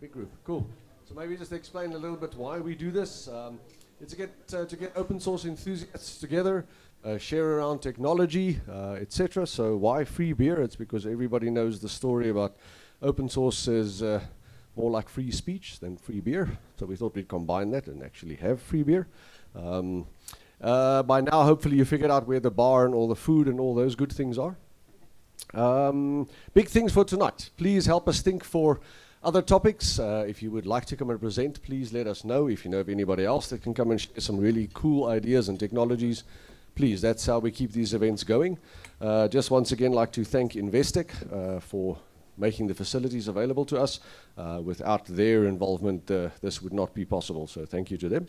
Big group, cool. So maybe just explain a little bit why we do this. It's to get open source enthusiasts together, share around technology, etc. So why free beer? It's because everybody knows the story about open source is more like free speech than free beer. So we thought we'd combine that and actually have free beer. By now, hopefully you figured out where the bar and all the food and all those good things are. Big things for tonight. Please help us think for other topics. If you would like to come and present, please let us know. If you know of anybody else that can come and share some really cool ideas and technologies, please. That's how we keep these events going. Just once again, like to thank Investec for making the facilities available to us. Without their involvement, this would not be possible. So thank you to them.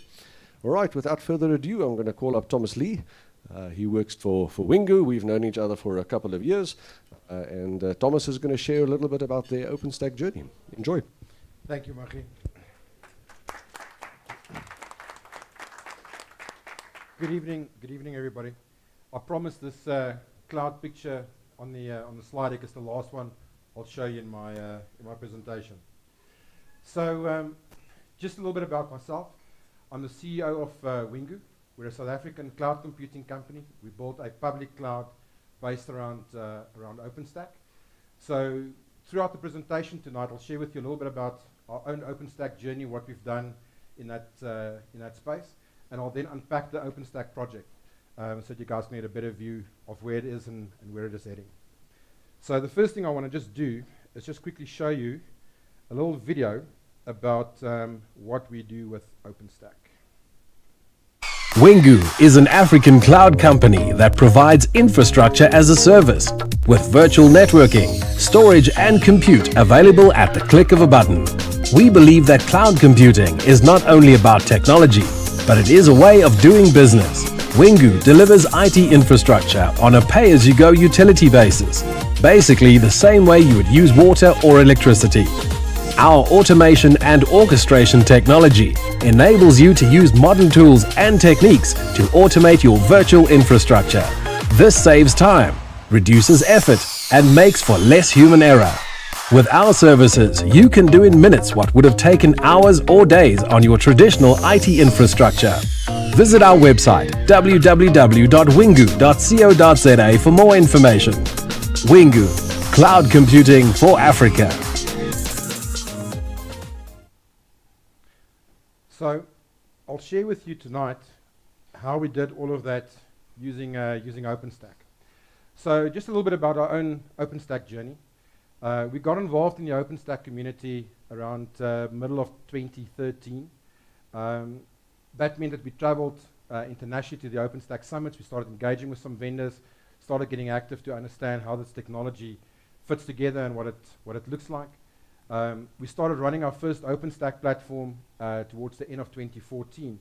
All right, without further ado, I'm going to call up Thomas Lee. He works for Wingu. We've known each other for a couple of years. And Thomas is going to share a little bit about their OpenStack journey. Enjoy. Thank you, Maggie. Good evening, everybody. I promise this cloud picture on the slide deck is the last one I'll show you in my presentation. So, just a little bit about myself. I'm the CEO of Wingu. We're a South African cloud computing company. We built a public cloud based around OpenStack. So throughout the presentation tonight, I'll share with you a little bit about our own OpenStack journey, what we've done in that space, and I'll then unpack the OpenStack project so you guys can get a better view of where it is and where it is heading. So the first thing I want to just do is just quickly show you a little video about what we do with OpenStack. Wingu is an African cloud company that provides infrastructure as a service with virtual networking, storage and compute available at the click of a button. We believe that cloud computing is not only about technology, but it is a way of doing business. Wingu delivers IT infrastructure on a pay-as-you-go utility basis, basically the same way you would use water or electricity. Our automation and orchestration technology enables you to use modern tools and techniques to automate your virtual infrastructure. This saves time, reduces effort, and makes for less human error. With our services, you can do in minutes what would have taken hours or days on your traditional IT infrastructure. Visit our website www.wingu.co.za for more information. Wingu, cloud computing for Africa. So I'll share with you tonight how we did all of that using OpenStack. So just a little bit about our own OpenStack journey. We got involved in the OpenStack community around middle of 2013. That meant that we traveled internationally to the OpenStack summits. We started engaging with some vendors, started getting active to understand how this technology fits together and what it looks like. We started running our first OpenStack platform towards the end of 2014.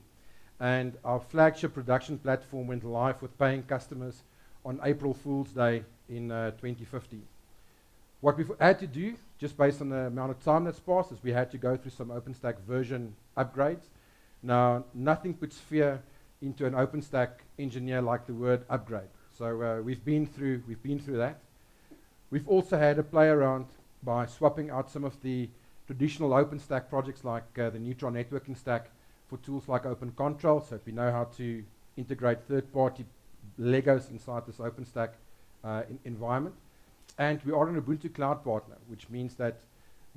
And our flagship production platform went live with paying customers on April Fool's Day in 2015. What we've had to do, just based on the amount of time that's passed, is we had to go through some OpenStack version upgrades. Now, nothing puts fear into an OpenStack engineer like the word upgrade. So we've been through that. We've also had to play around by swapping out some of the traditional OpenStack projects like the Neutron networking stack for tools like OpenControl, so that we know how to integrate third-party Legos inside this OpenStack environment. And we are an Ubuntu cloud partner, which means that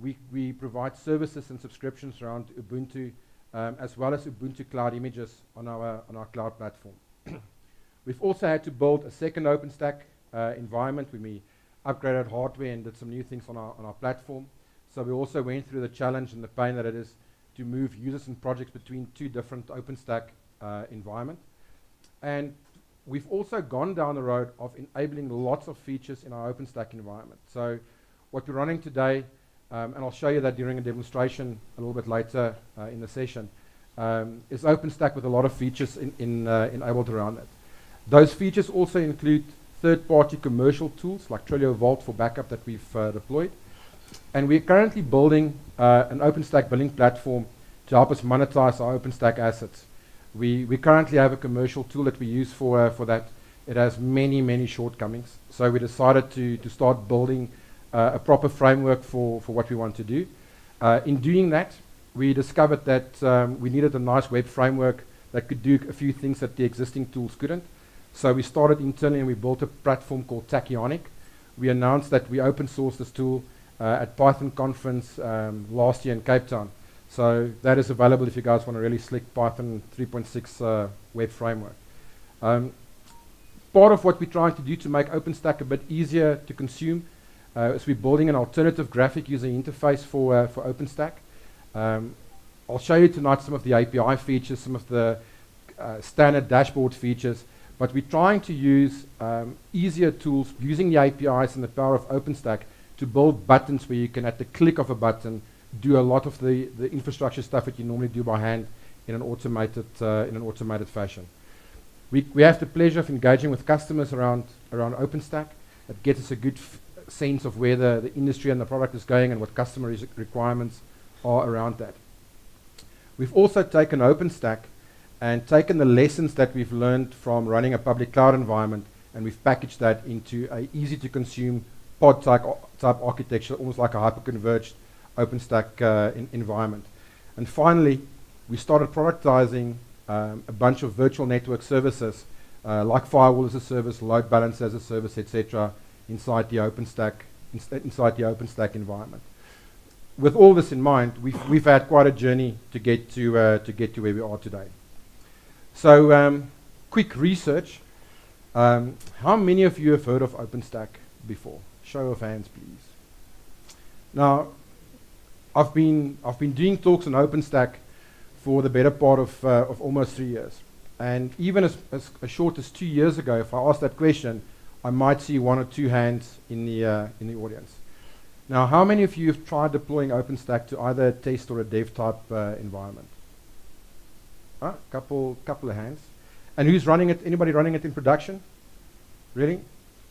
we provide services and subscriptions around Ubuntu, as well as Ubuntu cloud images on our cloud platform. We've also had to build a second OpenStack environment when we upgraded hardware and did some new things on our platform. So we also went through the challenge and the pain that it is to move users and projects between two different OpenStack environments. And we've also gone down the road of enabling lots of features in our OpenStack environment. So what we're running today, and I'll show you that during a demonstration a little bit later in the session, is OpenStack with a lot of features enabled around it. Those features also include third-party commercial tools like Trello Vault for backup that we've deployed. And we're currently building an OpenStack billing platform to help us monetize our OpenStack assets. We currently have a commercial tool that we use for that. It has many shortcomings. So we decided to start building a proper framework for what we want to do. In doing that, we discovered that we needed a nice web framework that could do a few things that the existing tools couldn't. So we started internally and we built a platform called Tachyonic. We announced that we open sourced this tool at Python conference last year in Cape Town. So that is available if you guys want a really slick Python 3.6 web framework. Part of what we're trying to do to make OpenStack a bit easier to consume is we're building an alternative graphic user interface for OpenStack. I'll show you tonight some of the API features, some of the standard dashboard features, but we're trying to use easier tools using the APIs and the power of OpenStack to build buttons where you can, at the click of a button, do a lot of the infrastructure stuff that you normally do by hand in an automated fashion. We have the pleasure of engaging with customers around OpenStack. That gets us a good sense of where the industry and the product is going and what customer requirements are around that. We've also taken OpenStack and taken the lessons that we've learned from running a public cloud environment, and we've packaged that into a easy to consume pod type architecture, almost like a hyper-converged OpenStack environment. And finally, we started productizing a bunch of virtual network services like firewall as a service, load balancer as a service, etc., inside the OpenStack environment. With all this in mind, we've had quite a journey to get to where we are today. So, quick research. How many of you have heard of OpenStack before? Show of hands, please. Now, I've been doing talks on OpenStack for the better part of almost 3 years. And even as short as 2 years ago, if I asked that question, I might see 1 or 2 hands in the audience. Now, how many of you have tried deploying OpenStack to either a test or a dev type environment? Couple of hands. And who's running it? Anybody running it in production? Really?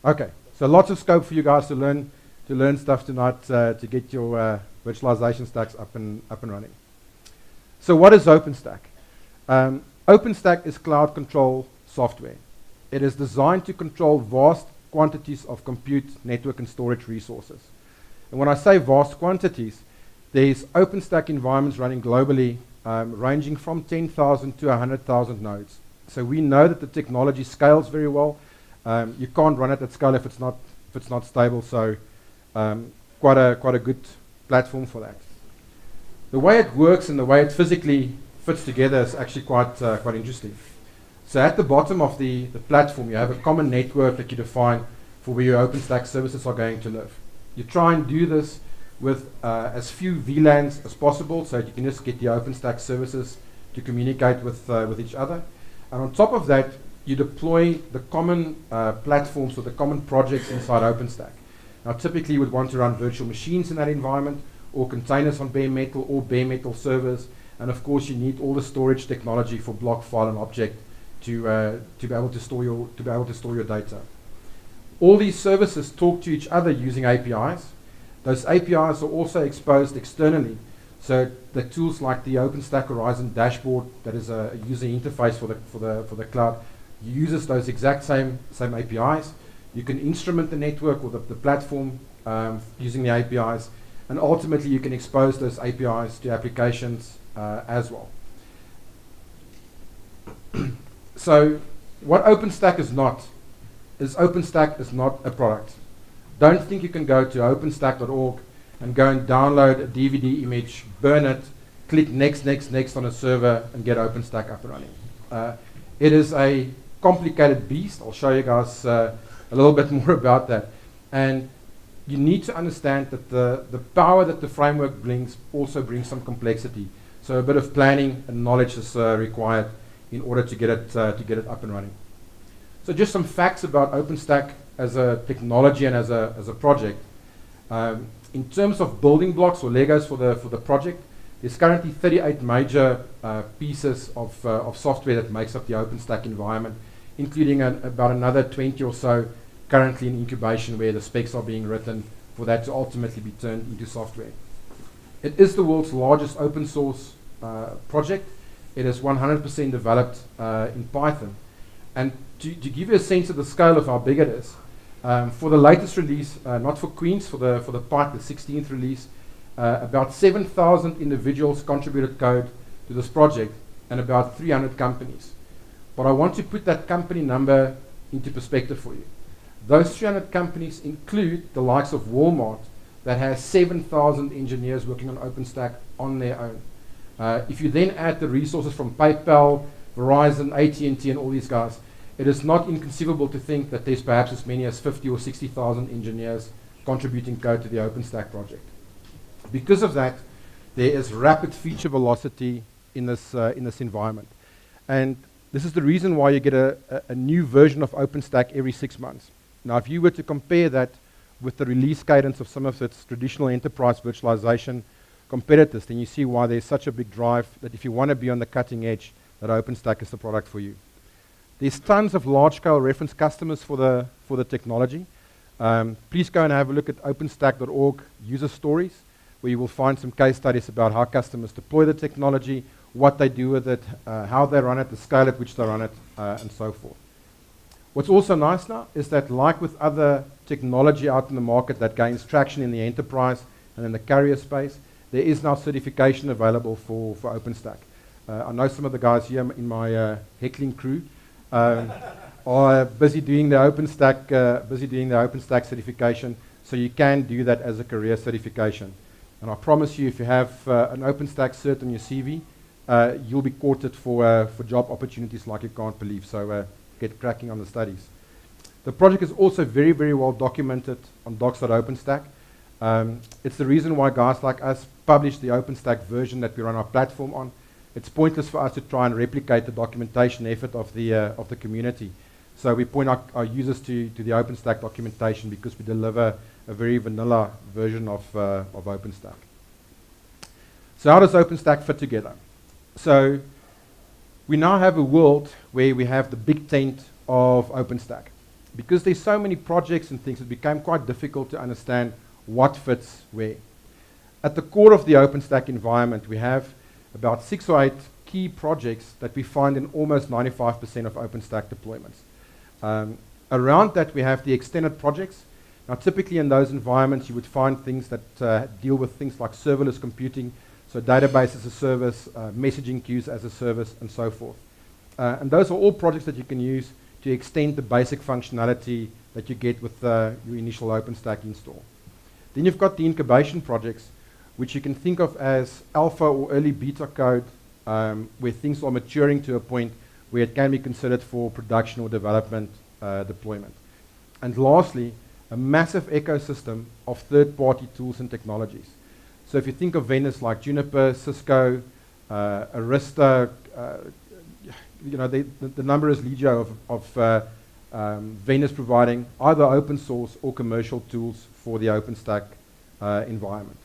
Okay. So lots of scope for you guys to learn stuff tonight to get your virtualization stacks up and running. So what is OpenStack? OpenStack is cloud control software. It is designed to control vast quantities of compute, network, and storage resources. And when I say vast quantities, there's OpenStack environments running globally, ranging from 10,000 to 100,000 nodes. So we know that the technology scales very well. You can't run it at scale if it's not stable. So quite a good platform for that. The way it works and the way it physically fits together is actually quite interesting. So at the bottom of the platform, you have a common network that you define for where your OpenStack services are going to live. You try and do this with as few VLANs as possible, so you can just get the OpenStack services to communicate with each other. And on top of that, you deploy the common platforms or the common projects inside OpenStack. Now, typically, you would want to run virtual machines in that environment, or containers on bare metal, or bare metal servers. And of course, you need all the storage technology for block, file, and object to be able to store your data. All these services talk to each other using APIs. Those APIs are also exposed externally. So the tools like the OpenStack Horizon dashboard, that is a user interface for the cloud, uses those exact same APIs. You can instrument the network or the platform using the APIs, and ultimately you can expose those APIs to applications as well. So what OpenStack is not a product. Don't think you can go to openstack.org and go and download a DVD image, burn it, click next on a server, and get OpenStack up and running. It is a complicated beast. I'll show you guys a little bit more about that. And you need to understand that the power that the framework brings also brings some complexity. So a bit of planning and knowledge is required in order to get it up and running. So just some facts about OpenStack as a technology and as a project. In terms of building blocks or Legos for the project, there's currently 38 major pieces of software that makes up the OpenStack environment, including about another 20 or so currently in incubation where the specs are being written for that to ultimately be turned into software. It is the world's largest open source project. It is 100% developed in Python. And to give you a sense of the scale of how big it is, for the latest release, not for Queens, for the Python, the 16th release, About 7,000 individuals contributed code to this project and about 300 companies. But I want to put that company number into perspective for you. Those 300 companies include the likes of Walmart that has 7,000 engineers working on OpenStack on their own. If you then add the resources from PayPal, Verizon, AT&T and all these guys, it is not inconceivable to think that there's perhaps as many as 50 or 60,000 engineers contributing code to the OpenStack project. Because of that, there is rapid feature velocity in this environment. And this is the reason why you get a new version of OpenStack every 6 months. Now, if you were to compare that with the release cadence of some of its traditional enterprise virtualization competitors, then you see why there's such a big drive that if you want to be on the cutting edge, that OpenStack is the product for you. There's tons of large-scale reference customers for the technology. Please go and have a look at openstack.org user stories, where you will find some case studies about how customers deploy the technology, what they do with it, how they run it, the scale at which they run it, and so forth. What's also nice now is that, like with other technology out in the market that gains traction in the enterprise and in the carrier space, there is now certification available for OpenStack. I know some of the guys here in my heckling crew are busy doing the OpenStack certification, so you can do that as a career certification. And I promise you, if you have an OpenStack cert on your CV, you'll be courted for job opportunities like you can't believe. So get cracking on the studies. The project is also very, very well documented on docs.openstack. It's the reason why guys like us publish the OpenStack version that we run our platform on. It's pointless for us to try and replicate the documentation effort of the community. So we point our users to the OpenStack documentation because we deliver a very vanilla version of OpenStack. So how does OpenStack fit together? So we now have a world where we have the big tent of OpenStack. Because there's so many projects and things, it became quite difficult to understand what fits where. At the core of the OpenStack environment, we have about 6 or 8 key projects that we find in almost 95% of OpenStack deployments. Around that, we have the extended projects. Now, typically in those environments, you would find things that deal with things like serverless computing, so database as a service, messaging queues as a service, and so forth. And those are all projects that you can use to extend the basic functionality that you get with your initial OpenStack install. Then you've got the incubation projects, which you can think of as alpha or early beta code, where things are maturing to a point where it can be considered for production or development deployment. And lastly, a massive ecosystem of third-party tools and technologies. So if you think of vendors like Juniper, Cisco, Arista, the number is legio of vendors providing either open source or commercial tools for the OpenStack environment.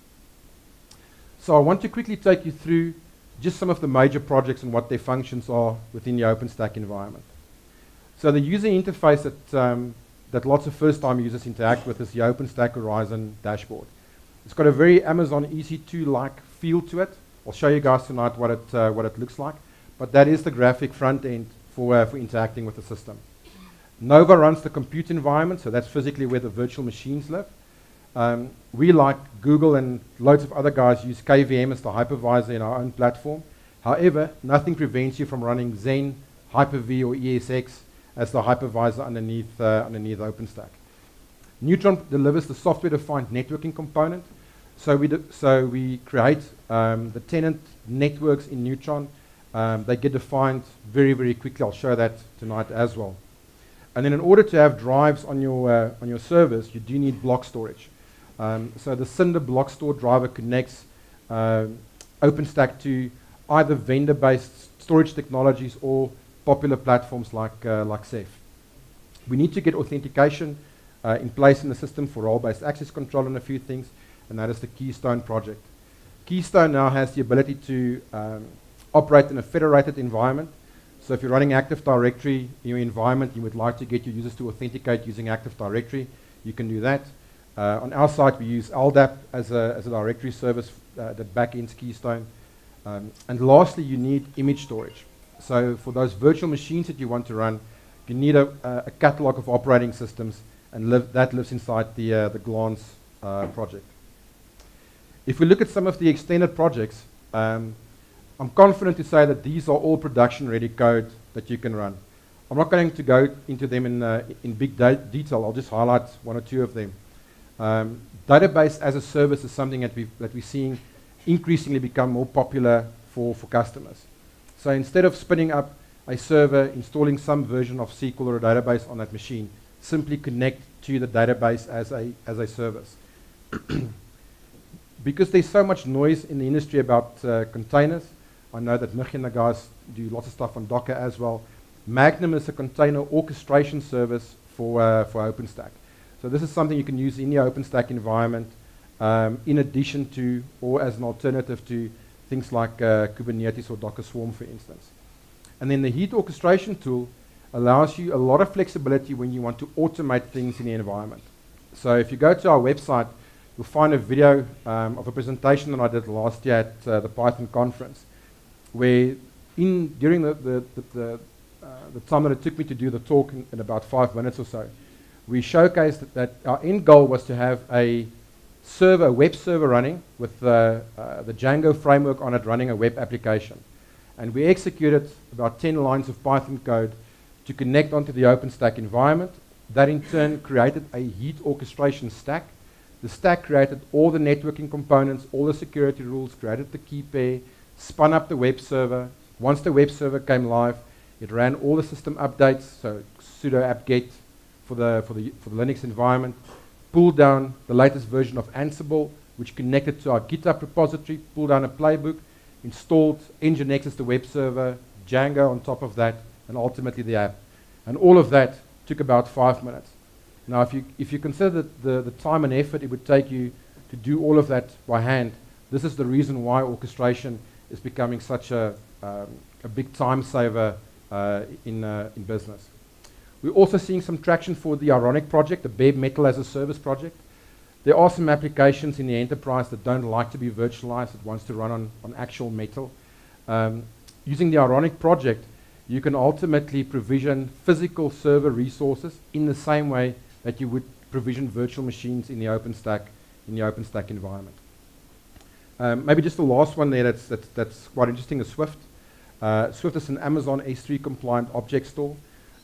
So I want to quickly take you through just some of the major projects and what their functions are within the OpenStack environment. So the user interface that lots of first-time users interact with is the OpenStack Horizon dashboard. It's got a very Amazon EC2-like feel to it. I'll show you guys tonight what it looks like. But that is the graphic front end for interacting with the system. Nova runs the compute environment, so that's physically where the virtual machines live. We, like Google and loads of other guys, use KVM as the hypervisor in our own platform. However, nothing prevents you from running Xen, Hyper-V, or ESX as the hypervisor underneath OpenStack. Neutron delivers the software-defined networking component. So we create the tenant networks in Neutron. They get defined very, very quickly. I'll show that tonight as well. And then in order to have drives on your servers, you do need block storage. So the Cinder block store driver connects OpenStack to either vendor-based storage technologies or popular platforms like Ceph. We need to get authentication in place in the system for role-based access control and a few things, and that is the Keystone project. Keystone now has the ability to operate in a federated environment. So if you're running Active Directory in your environment, you would like to get your users to authenticate using Active Directory, you can do that. On our side, we use LDAP as a directory service that backends Keystone. And lastly, you need image storage. So for those virtual machines that you want to run, you need a catalog of operating systems, and that lives inside the Glance project. If we look at some of the extended projects, I'm confident to say that these are all production-ready code that you can run. I'm not going to go into them in big detail. I'll just highlight one or two of them. Database as a service is something that we're seeing increasingly become more popular for customers. So instead of spinning up a server, installing some version of SQL or a database on that machine, simply connect to the database as a service. Because there's so much noise in the industry about containers, I know that Michi and the guys do lots of stuff on Docker as well. Magnum is a container orchestration service for OpenStack. So this is something you can use in your OpenStack environment in addition to or as an alternative to things like Kubernetes or Docker Swarm, for instance. And then the heat orchestration tool allows you a lot of flexibility when you want to automate things in the environment. So if you go to our website, you'll find a video of a presentation that I did last year at the Python conference, where during the time that it took me to do the talk in about 5 minutes or so, we showcased that our end goal was to have a web server running with the Django framework on it running a web application. And we executed about 10 lines of Python code to connect onto the OpenStack environment. That in turn created a heat orchestration stack. The stack created all the networking components, all the security rules, created the key pair, spun up the web server. Once the web server came live, it ran all the system updates, so sudo apt-get for the Linux environment, pulled down the latest version of Ansible, which connected to our GitHub repository, pulled down a playbook, installed Nginx as the web server, Django on top of that, and ultimately the app. And all of that took about 5 minutes. Now, if you consider the time and effort it would take you to do all of that by hand, this is the reason why orchestration is becoming such a big time saver in business. We're also seeing some traction for the Ironic project, the bare metal as a service project. There are some applications in the enterprise that don't like to be virtualized, that wants to run on actual metal. Using the Ironic project, you can ultimately provision physical server resources in the same way that you would provision virtual machines in the OpenStack environment. Maybe just the last one there that's quite interesting is Swift. Swift is an Amazon S3 compliant object store.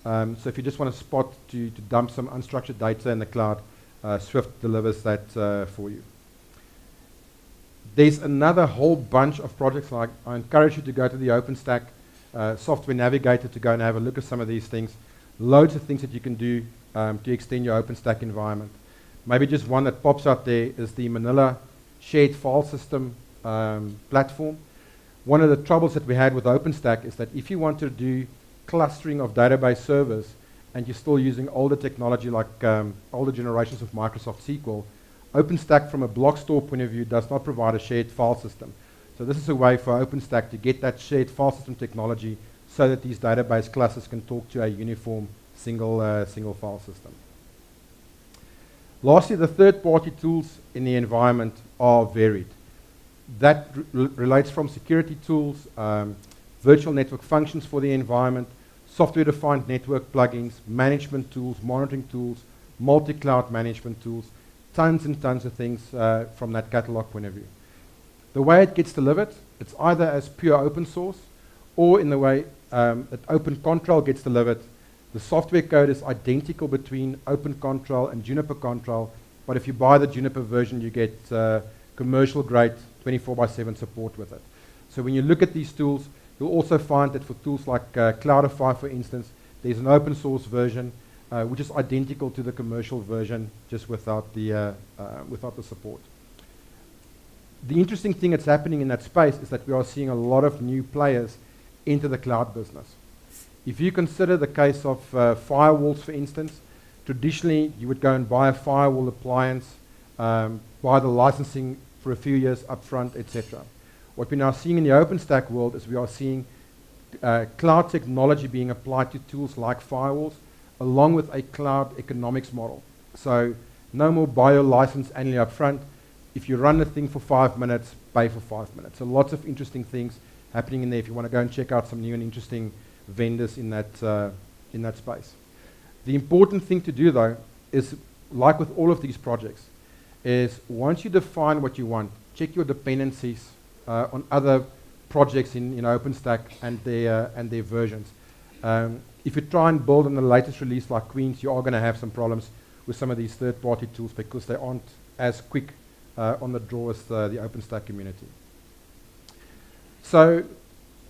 So if you just want a spot to dump some unstructured data in the cloud, Swift delivers that for you. There's another whole bunch of projects. Like I encourage you to go to the OpenStack Software Navigator to go and have a look at some of these things. Loads of things that you can do to extend your OpenStack environment. Maybe just one that pops out there is the Manila shared file system platform. One of the troubles that we had with OpenStack is that if you want to do clustering of database servers and you're still using older technology like older generations of Microsoft SQL, OpenStack from a block store point of view does not provide a shared file system. So this is a way for OpenStack to get that shared file system technology so that these database clusters can talk to a uniform single file system. Lastly, the third-party tools in the environment are varied. That relates from security tools, virtual network functions for the environment, software-defined network plugins, management tools, monitoring tools, multi-cloud management tools, tons and tons of things from that catalog point of view. The way it gets delivered, it's either as pure open source or in the way that OpenControl gets delivered. The software code is identical between OpenControl and Juniper Control, but if you buy the Juniper version, you get commercial grade 24/7 support with it. So when you look at these tools, you'll also find that for tools like Cloudify, for instance, there's an open source version which is identical to the commercial version, just without the support. The interesting thing that's happening in that space is that we are seeing a lot of new players into the cloud business. If you consider the case of firewalls, for instance, traditionally you would go and buy a firewall appliance, buy the licensing for a few years upfront, etc. What we're now seeing in the OpenStack world is we are seeing cloud technology being applied to tools like firewalls, along with a cloud economics model. So no more buy your license annually upfront. If you run the thing for 5 minutes, pay for 5 minutes. So lots of interesting things happening in there if you want to go and check out some new and interesting vendors in that space. The important thing to do, though, is like with all of these projects, is once you define what you want, check your dependencies on other projects in OpenStack and their versions. If you try and build on the latest release like Queens, you are going to have some problems with some of these third-party tools because they aren't as quick on the draw as the OpenStack community. So,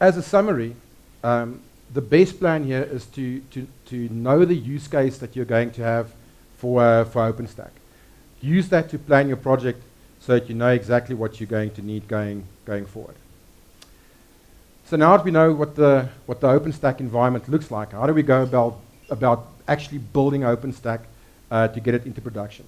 as a summary, the best plan here is to know the use case that you're going to have for OpenStack. Use that to plan your project so that you know exactly what you're going to need going forward. So now that we know what the OpenStack environment looks like, how do we go about actually building OpenStack to get it into production?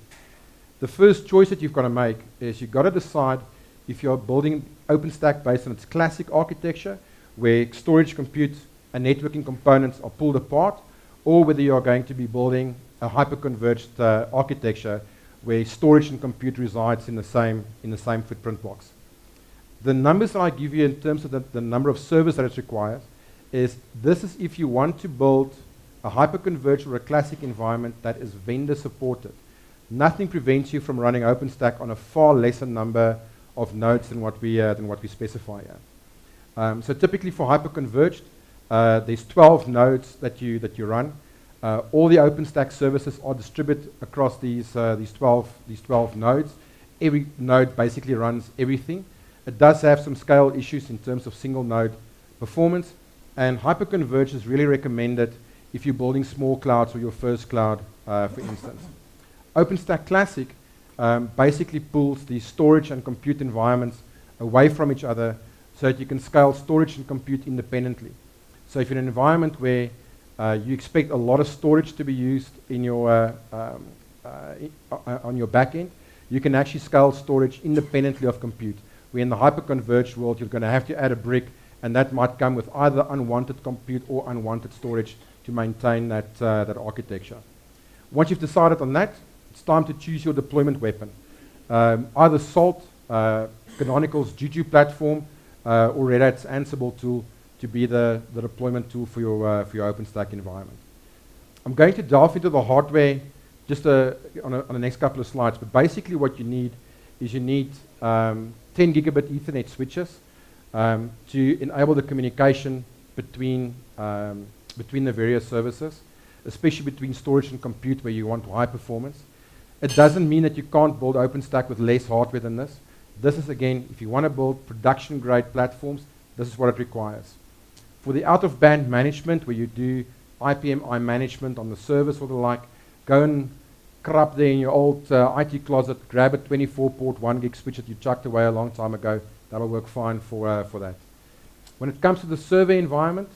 The first choice that you've got to make is you've got to decide if you're building OpenStack based on its classic architecture, where storage, compute, and networking components are pulled apart, or whether you're going to be building a hyper-converged architecture where storage and compute resides in the same footprint box. The numbers that I give you in terms of the number of servers that it requires is this is if you want to build a hyper-converged or a classic environment that is vendor supported. Nothing prevents you from running OpenStack on a far lesser number of nodes than what we specify here. So typically for hyper-converged, there's 12 nodes that you run. All the OpenStack services are distributed across these 12 nodes. Every node basically runs everything. It does have some scale issues in terms of single node performance, and hyperconverged is really recommended if you're building small clouds or your first cloud, for instance. OpenStack Classic basically pulls the storage and compute environments away from each other so that you can scale storage and compute independently. So if you're in an environment where you expect a lot of storage to be used in your on your backend, you can actually scale storage independently of compute. Where in the hyperconverged world, you're going to have to add a brick, and that might come with either unwanted compute or unwanted storage to maintain that architecture. Once you've decided on that, it's time to choose your deployment weapon. Either Salt, Canonical's Juju platform, or Red Hat's Ansible tool to be the deployment tool for your OpenStack environment. I'm going to delve into the hardware just on the next couple of slides, but basically what you need is 10 gigabit Ethernet switches to enable the communication between the various services, especially between storage and compute where you want high performance. It doesn't mean that you can't build OpenStack with less hardware than this. This is, again, if you want to build production-grade platforms, this is what it requires. For the out-of-band management, where you do IPMI management on the servers or the like, go and crap there in your old IT closet, grab a 24-port 1 gig switch that you chucked away a long time ago. That'll work fine for that. When it comes to the server environment,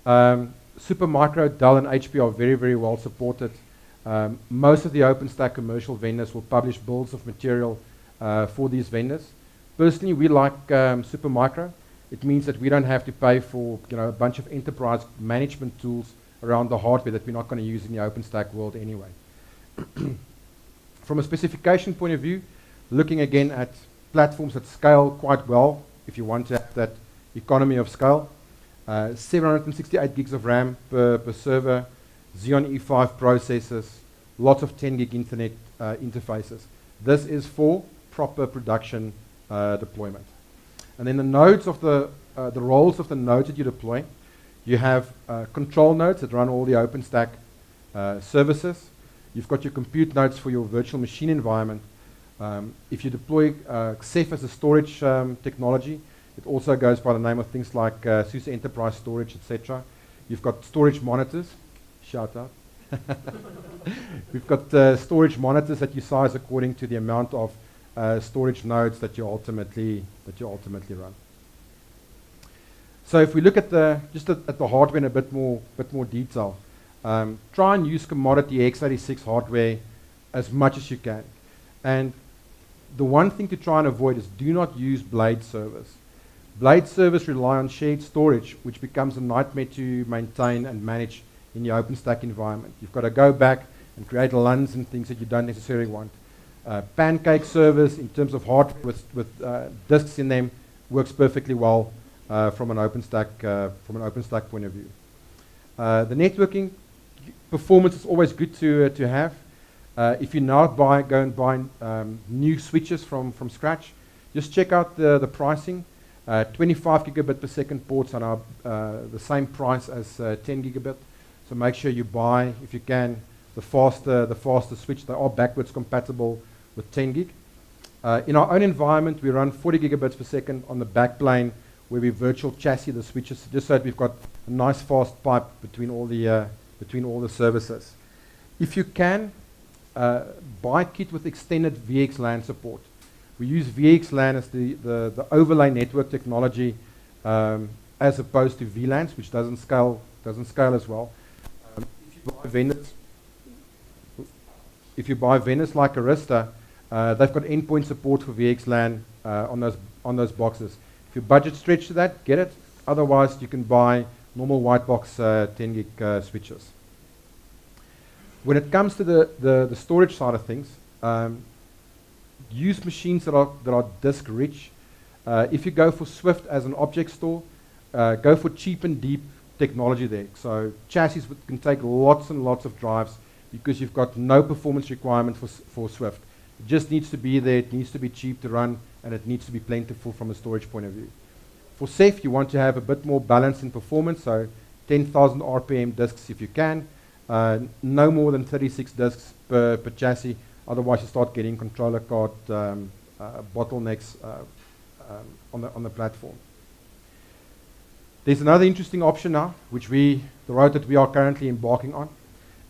Supermicro, Dell, and HP are very, very well supported. Most of the OpenStack commercial vendors will publish bills of material for these vendors. Personally, we like Supermicro. It means that we don't have to pay for a bunch of enterprise management tools around the hardware that we're not going to use in the OpenStack world anyway. From a specification point of view, looking again at platforms that scale quite well, if you want to have that economy of scale, 768 gigs of RAM per server, Xeon E5 processors, lots of 10 gig Ethernet interfaces. This is for proper production deployment. And then the nodes of the roles of the nodes that you deploy, you have control nodes that run all the OpenStack services. You've got your compute nodes for your virtual machine environment. If you deploy Ceph as a storage technology, it also goes by the name of things like SUSE Enterprise Storage, etc. You've got storage monitors. Shout out. We've got storage monitors that you size according to the amount of storage nodes that you ultimately run. So if we look at the hardware in a bit more detail, try and use commodity x86 hardware as much as you can. And the one thing to try and avoid is do not use blade servers. Blade servers rely on shared storage, which becomes a nightmare to maintain and manage in your OpenStack environment. You've got to go back and create LUNs and things that you don't necessarily want. Pancake servers, in terms of hardware with disks in them, works perfectly well from an OpenStack point of view. The networking performance is always good to have. If you now go and buy new switches from scratch, just check out the pricing. 25 gigabit per second ports are now the same price as 10 gigabit. So make sure you buy, if you can, the faster switch. They are backwards compatible with 10 gig. In our own environment, we run 40 gigabits per second on the backplane where we virtual chassis the switches, just so that we've got a nice fast pipe between all the services. If you can, buy a kit with extended VXLAN support. We use VXLAN as the overlay network technology as opposed to VLANs, which doesn't scale as well. If you buy vendors like Arista, they've got endpoint support for VXLAN on those boxes. If your budget stretch to that, get it. Otherwise, you can buy normal white box 10 gig switches. When it comes to the storage side of things, use machines that are disk rich. If you go for Swift as an object store, go for cheap and deep technology there. So chassis can take lots and lots of drives because you've got no performance requirement for Swift. It just needs to be there, it needs to be cheap to run, and it needs to be plentiful from a storage point of view. For Ceph, you want to have a bit more balance in performance, so 10,000 RPM disks if you can. No more than 36 disks per chassis, otherwise you start getting controller card bottlenecks on the platform. There's another interesting option now, the road that we are currently embarking on,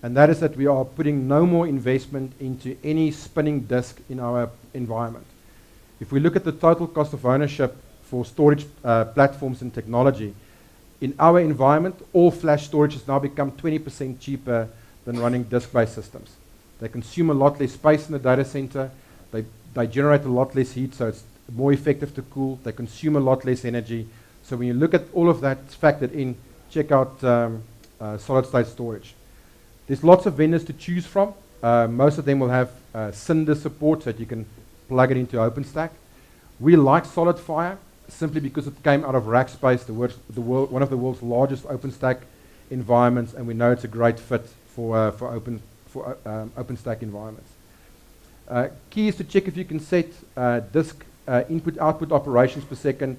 and that is that we are putting no more investment into any spinning disk in our environment. If we look at the total cost of ownership for storage platforms and technology, in our environment, all flash storage has now become 20% cheaper than running disk-based systems. They consume a lot less space in the data center, they generate a lot less heat, so it's more effective to cool, they consume a lot less energy. So when you look at all of that factored in, check out solid-state storage. There's lots of vendors to choose from. Most of them will have Cinder support so that you can plug it into OpenStack. We like SolidFire simply because it came out of Rackspace, one of the world's largest OpenStack environments, and we know it's a great fit for OpenStack environments. Key is to check if you can set disk input-output operations per second,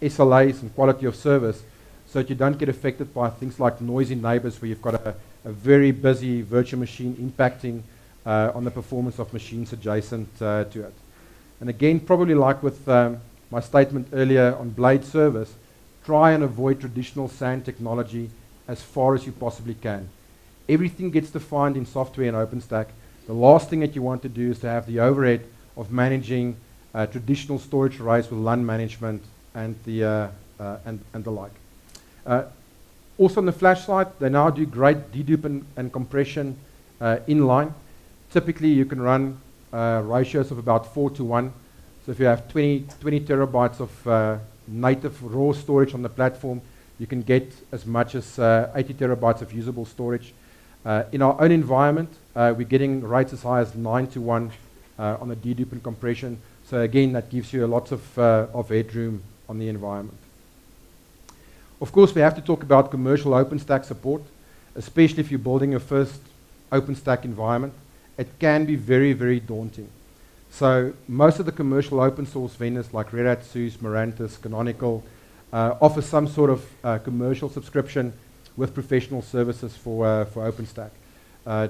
SLAs, and quality of service, so that you don't get affected by things like noisy neighbors where you've got a very busy virtual machine impacting on the performance of machines adjacent to it. And again, probably like with my statement earlier on blade service, try and avoid traditional SAN technology as far as you possibly can. Everything gets defined in software in OpenStack. The last thing that you want to do is to have the overhead of managing traditional storage arrays with LUN management and the like. Also on the flash side, they now do great dedupe and compression inline. Typically, you can run ratios of about 4:1. So if you have 20 terabytes of native raw storage on the platform, you can get as much as 80 terabytes of usable storage. In our own environment, we're getting rates as high as 9:1 on the dedupe and compression. So again, that gives you a lot of headroom on the environment. Of course, we have to talk about commercial OpenStack support, especially if you're building your first OpenStack environment. It can be very, very daunting. So most of the commercial open source vendors like Red Hat, SUSE, Mirantis, Canonical offer some sort of commercial subscription with professional services for OpenStack.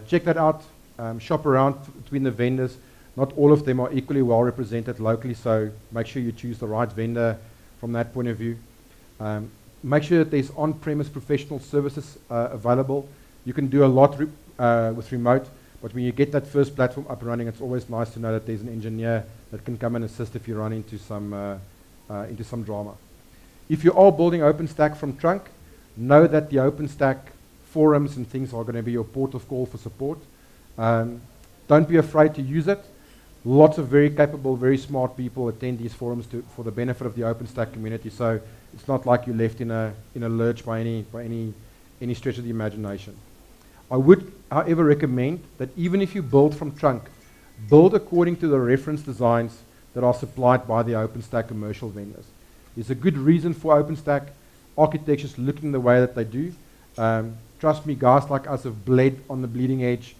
Check that out, shop around between the vendors. Not all of them are equally well represented locally, so make sure you choose the right vendor from that point of view. Make sure that there's on-premise professional services available. You can do a lot with remote, but when you get that first platform up and running, it's always nice to know that there's an engineer that can come and assist if you run into some drama. If you are building OpenStack from trunk, know that the OpenStack forums and things are going to be your port of call for support. Don't be afraid to use it. Lots of very capable, very smart people attend these forums for the benefit of the OpenStack community, so it's not like you're left in a lurch by any stretch of the imagination. I would, however, recommend that even if you build from trunk, build according to the reference designs that are supplied by the OpenStack commercial vendors. There's a good reason for OpenStack architectures looking the way that they do. Trust me, guys like us have bled on the bleeding edge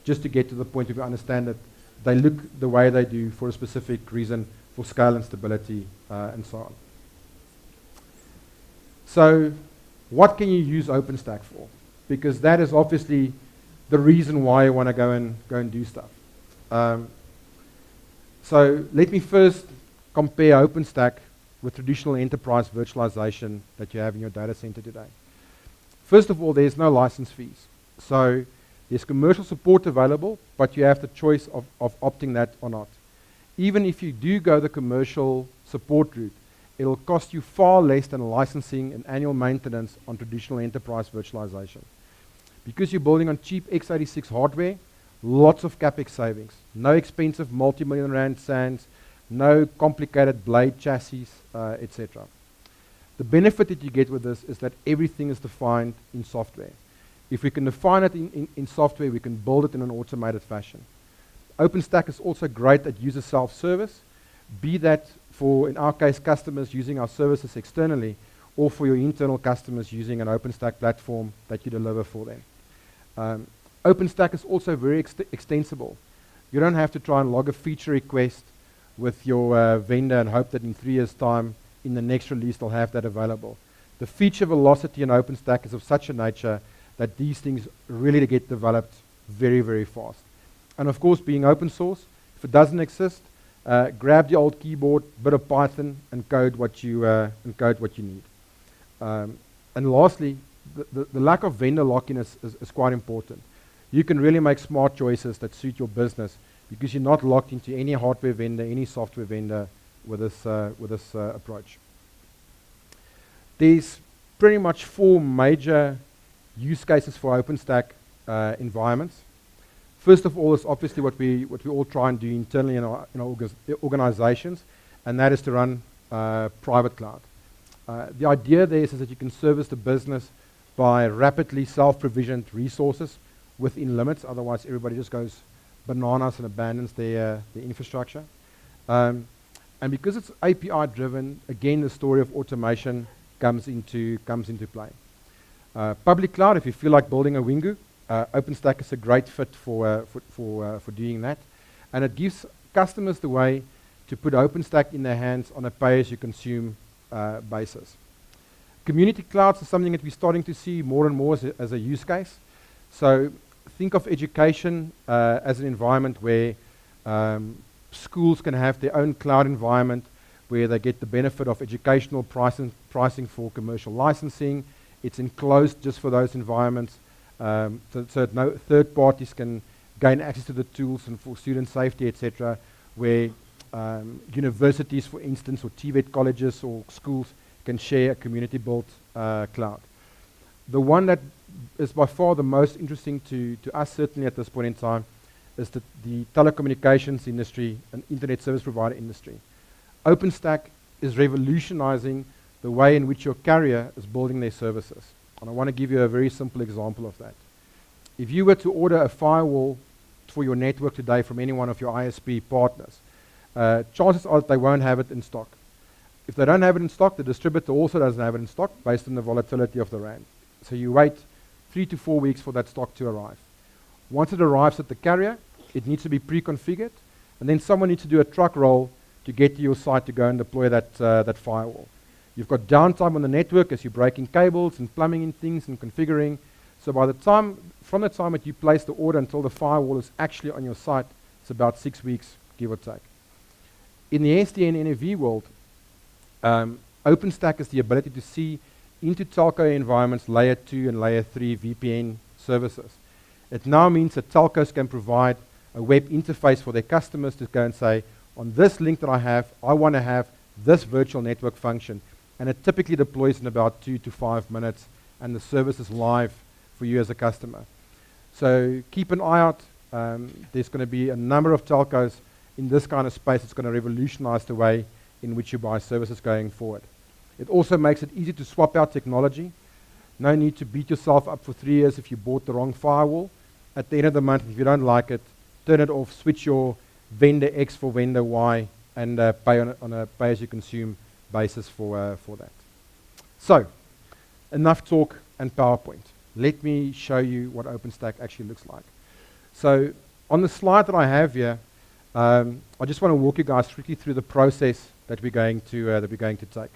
just to get to the point where we understand that they look the way they do for a specific reason, for scale and stability, and so on. So what can you use OpenStack for? Because that is obviously the reason why you want to go and do stuff. So let me first compare OpenStack with traditional enterprise virtualization that you have in your data center today. First of all, there's no license fees. So there's commercial support available, but you have the choice of opting that or not. Even if you do go the commercial support route, it'll cost you far less than licensing and annual maintenance on traditional enterprise virtualization. Because you're building on cheap x86 hardware, lots of CapEx savings. No expensive multi-million rand SANs, no complicated blade chassis, etc. The benefit that you get with this is that everything is defined in software. If we can define it in software, we can build it in an automated fashion. OpenStack is also great at user self-service, be that for, in our case, customers using our services externally, or for your internal customers using an OpenStack platform that you deliver for them. OpenStack is also very extensible. You don't have to try and log a feature request with your vendor and hope that in 3 years' time, in the next release, they'll have that available. The feature velocity in OpenStack is of such a nature that these things really get developed very, very fast. And of course, being open source, if it doesn't exist, grab the old keyboard, bit of Python, and code what you need. And lastly, the lack of vendor lock-in is quite important. You can really make smart choices that suit your business because you're not locked into any hardware vendor, any software vendor with this approach. There's pretty much 4 major use cases for OpenStack environments. First of all is obviously what we all try and do internally in our organizations, and that is to run private cloud. The idea there is that you can service the business by rapidly self-provisioned resources within limits, otherwise everybody just goes bananas and abandons their infrastructure. And because it's API driven, again the story of automation comes into play. Public cloud, if you feel like building a Wingu, OpenStack is a great fit for doing that, and it gives customers the way to put OpenStack in their hands on a pay-as-you-consume basis. Community clouds is something that we're starting to see more and more as a use case. So think of education as an environment where schools can have their own cloud environment where they get the benefit of educational pricing for commercial licensing. It's enclosed just for those environments. So that no third parties can gain access to the tools and for student safety, etc., where universities, for instance, or TVET colleges or schools can share a community-built cloud. The one that is by far the most interesting to us, certainly at this point in time, is the telecommunications industry and internet service provider industry. OpenStack is revolutionizing the way in which your carrier is building their services. And I want to give you a very simple example of that. If you were to order a firewall for your network today from any one of your ISP partners, chances are that they won't have it in stock. If they don't have it in stock, the distributor also doesn't have it in stock based on the volatility of the rand. So you wait 3 to 4 weeks for that stock to arrive. Once it arrives at the carrier, it needs to be pre-configured, and then someone needs to do a truck roll to get to your site to go and deploy that firewall. You've got downtime on the network as you're breaking cables and plumbing in things and configuring. So from the time that you place the order until the firewall is actually on your site, it's about 6 weeks, give or take. In the SDN NFV world, OpenStack has the ability to see into telco environments layer 2 and layer 3 VPN services. It now means that telcos can provide a web interface for their customers to go and say, on this link that I want to have this virtual network function. And it typically deploys in about 2 to 5 minutes, and the service is live for you as a customer. So keep an eye out. There's going to be a number of telcos in this kind of space that's going to revolutionize the way in which you buy services going forward. It also makes it easy to swap out technology. No need to beat yourself up for 3 years if you bought the wrong firewall. At the end of the month, if you don't like it, turn it off, switch your vendor X for vendor Y, and pay on a pay-as-you-consume basis for that. So, enough talk and PowerPoint. Let me show you what OpenStack actually looks like. So, on the slide that I have here, I just want to walk you guys quickly through the process that we're going to take.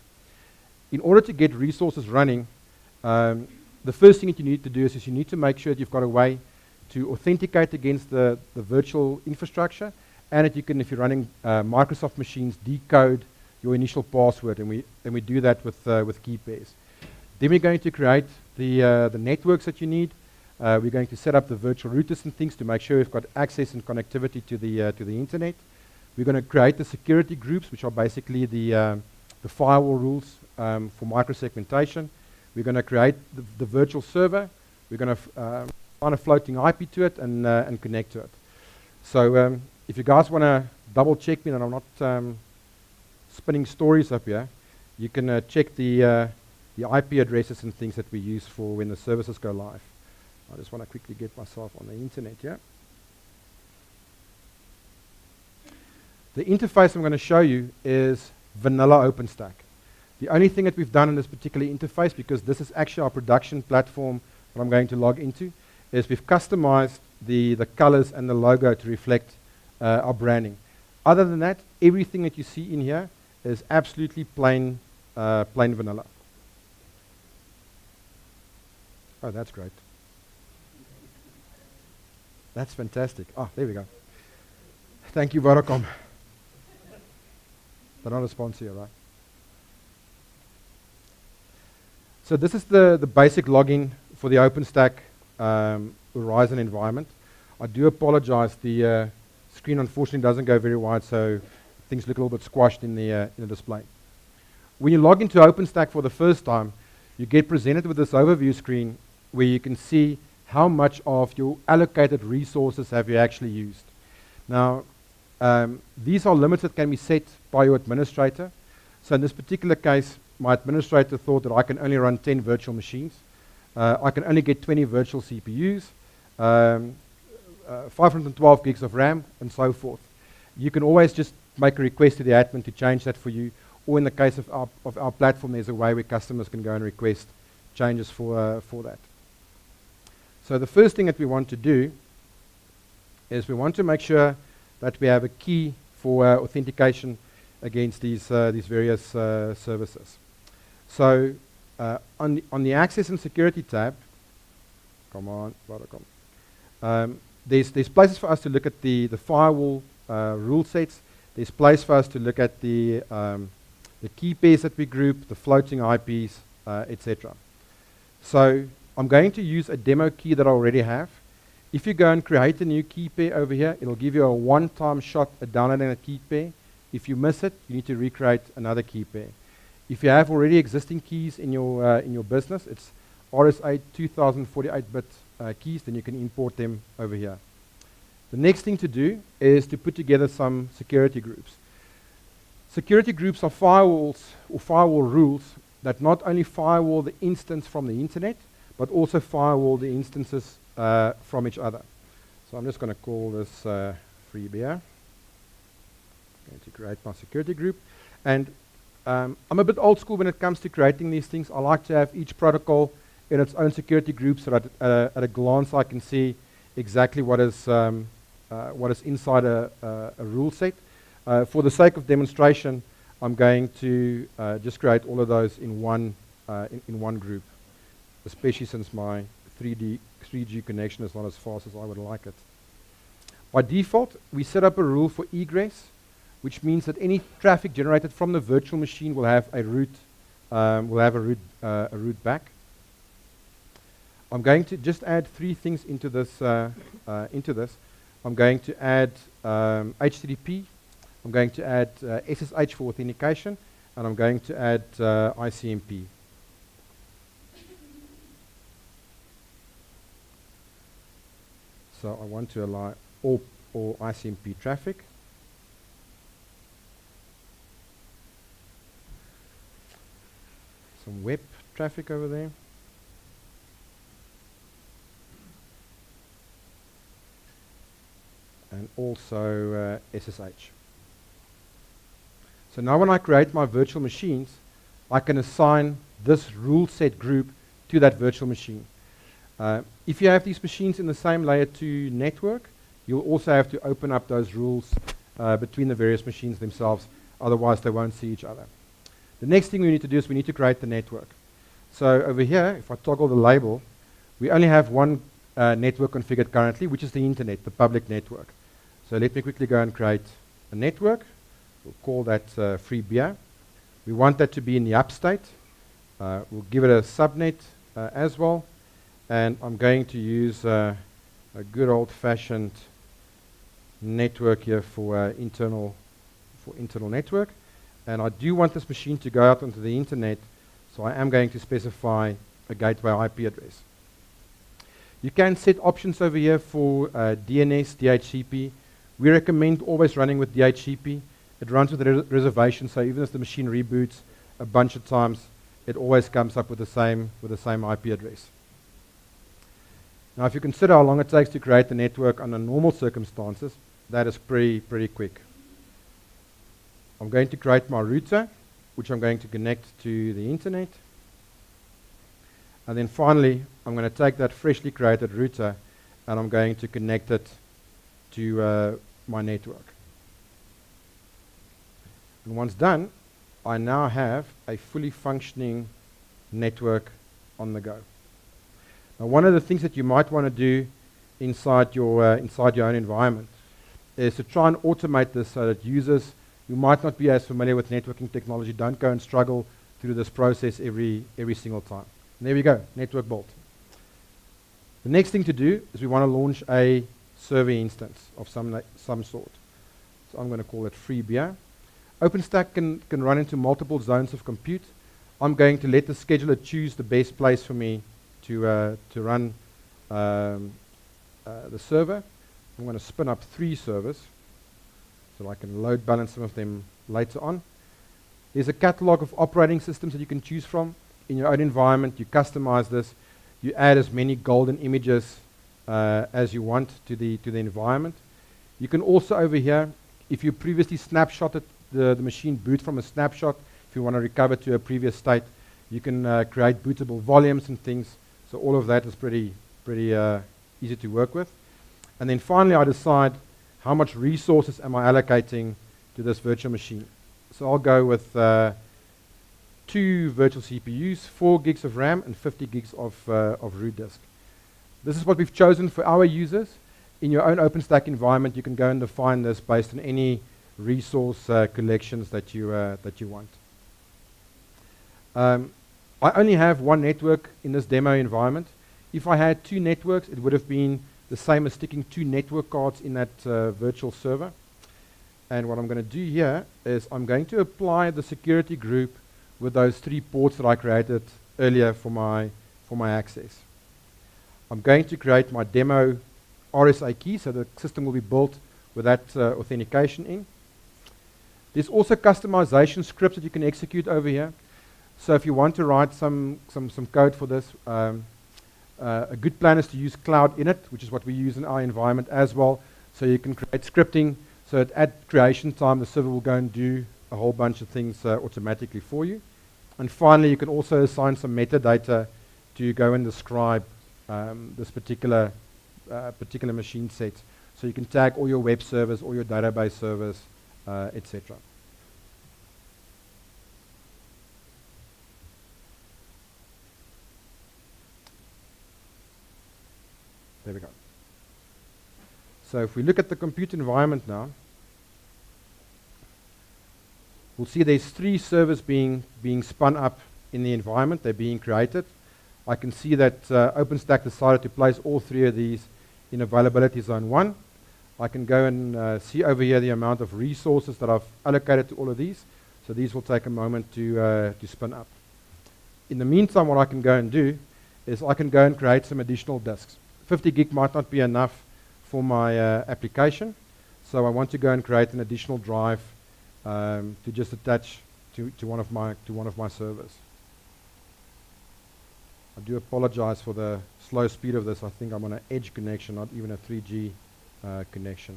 In order to get resources running, the first thing that you need to do is you need to make sure that you've got a way to authenticate against the virtual infrastructure, and that you can, if you're running Microsoft machines, decode your initial password, and we do that with key pairs. Then we're going to create the networks that you need. We're going to set up the virtual routers and things to make sure we've got access and connectivity to the internet. We're going to create the security groups, which are basically the firewall rules for microsegmentation. We're going to create the virtual server. We're going to find a floating IP to it and connect to it. So if you guys want to double check me that I'm not spinning stories up here, you can check the IP addresses and things that we use for when the services go live. I just want to quickly get myself on the internet here. The interface I'm going to show you is vanilla OpenStack. The only thing that we've done in this particular interface, because this is actually our production platform that I'm going to log into, is we've customized the colors and the logo to reflect our branding. Other than that, everything that you see in here is absolutely plain vanilla. Oh, that's great. That's fantastic. Oh, there we go. Thank you, Vodacom. They're not a sponsor here, right? So this is the basic login for the OpenStack Horizon environment. I do apologize. The screen unfortunately doesn't go very wide, so things look a little bit squashed in the display. When you log into OpenStack for the first time, you get presented with this overview screen where you can see how much of your allocated resources have you actually used. Now, these are limits that can be set by your administrator. So in this particular case, my administrator thought that I can only run 10 virtual machines. I can only get 20 virtual CPUs, 512 gigs of RAM, and so forth. You can always just make a request to the admin to change that for you, or in the case of our platform, there's a way where customers can go and request changes for that. So the first thing that we want to do is we want to make sure that we have a key for authentication against these various services. So on the Access and Security tab, come on, Vodacom. There's places for us to look at the firewall rule sets. There's place for us to look at the key pairs that we group, the floating IPs, etc. So I'm going to use a demo key that I already have. If you go and create a new key pair over here, it'll give you a one-time shot at downloading a key pair. If you miss it, you need to recreate another key pair. If you have already existing keys in your business, it's RSA 2048-bit keys, then you can import them over here. The next thing to do is to put together some security groups. Security groups are firewalls or firewall rules that not only firewall the instance from the internet, but also firewall the instances from each other. So I'm just going to call this free beer. I'm going to create my security group. And I'm a bit old school when it comes to creating these things. I like to have each protocol in its own security group so that at a glance I can see exactly what is inside a rule set. For the sake of demonstration, I'm going to just create all of those in one group, especially since my 3G connection is not as fast as I would like it. By default, we set up a rule for egress, which means that any traffic generated from the virtual machine will have a route back. I'm going to just add three things into this. I'm going to add HTTP. I'm going to add SSH for authentication, and I'm going to add ICMP. So I want to allow all ICMP traffic. Some web traffic over there. And also SSH. So now when I create my virtual machines, I can assign this rule set group to that virtual machine. If you have these machines in the same layer 2 network, you'll also have to open up those rules between the various machines themselves, otherwise they won't see each other. The next thing we need to do is we need to create the network. So over here, if I toggle the label, we only have one network configured currently, which is the internet, the public network. So let me quickly go and create a network. We'll call that free beer. We want that to be in the upstate. We'll give it a subnet as well. And I'm going to use a good old-fashioned network here for internal network. And I do want this machine to go out onto the internet, so I am going to specify a gateway IP address. You can set options over here for DNS, DHCP. We recommend always running with DHCP. It runs with a reservation, so even if the machine reboots a bunch of times, it always comes up with the same IP address. Now, if you consider how long it takes to create the network under normal circumstances, that is pretty quick. I'm going to create my router, which I'm going to connect to the internet. And then finally, I'm going to take that freshly created router and I'm going to connect it to my network. And once done, I now have a fully functioning network on the go. Now, one of the things that you might want to do inside your own environment is to try and automate this so that users who might not be as familiar with networking technology don't go and struggle through this process every single time. And there we go, network built. The next thing to do is we want to launch a server instance of some sort. So I'm going to call it FreeBR. OpenStack can run into multiple zones of compute. I'm going to let the scheduler choose the best place for me to run the server. I'm going to spin up 3 servers so I can load balance some of them later on. There's a catalog of operating systems that you can choose from. In your own environment, you customize this. You add as many golden images as you want to the environment. You can also over here, if you previously snapshotted the machine boot from a snapshot, if you want to recover to a previous state, you can create bootable volumes and things. So all of that is pretty easy to work with. And then finally, I decide how much resources am I allocating to this virtual machine. So I'll go with 2 virtual CPUs, 4 gigs of RAM, and 50 gigs of root disk. This is what we've chosen for our users. In your own OpenStack environment, you can go and define this based on any resource collections that you want. I only have one network in this demo environment. If I had 2 networks, it would have been the same as sticking 2 network cards in that virtual server. And what I'm going to do here is I'm going to apply the security group with those 3 ports that I created earlier for my access. I'm going to create my demo RSA key, so the system will be built with that authentication in. There's also customization scripts that you can execute over here. So if you want to write some code for this, a good plan is to use Cloud Init, which is what we use in our environment as well. So you can create scripting, so that at creation time, the server will go and do a whole bunch of things automatically for you. And finally, you can also assign some metadata to go and describe this particular machine set. So you can tag all your web servers, all your database servers, etc. There we go. So if we look at the compute environment now, we'll see there's 3 servers being spun up in the environment. They're being created. I can see that OpenStack decided to place all 3 of these in availability zone 1. I can go and see over here the amount of resources that I've allocated to all of these. So these will take a moment to spin up. In the meantime, what I can go and do is I can go and create some additional disks. 50 gig might not be enough for my application, so I want to go and create an additional drive to just attach to one of my servers. I do apologize for the slow speed of this. I think I'm on an edge connection, not even a 3G connection.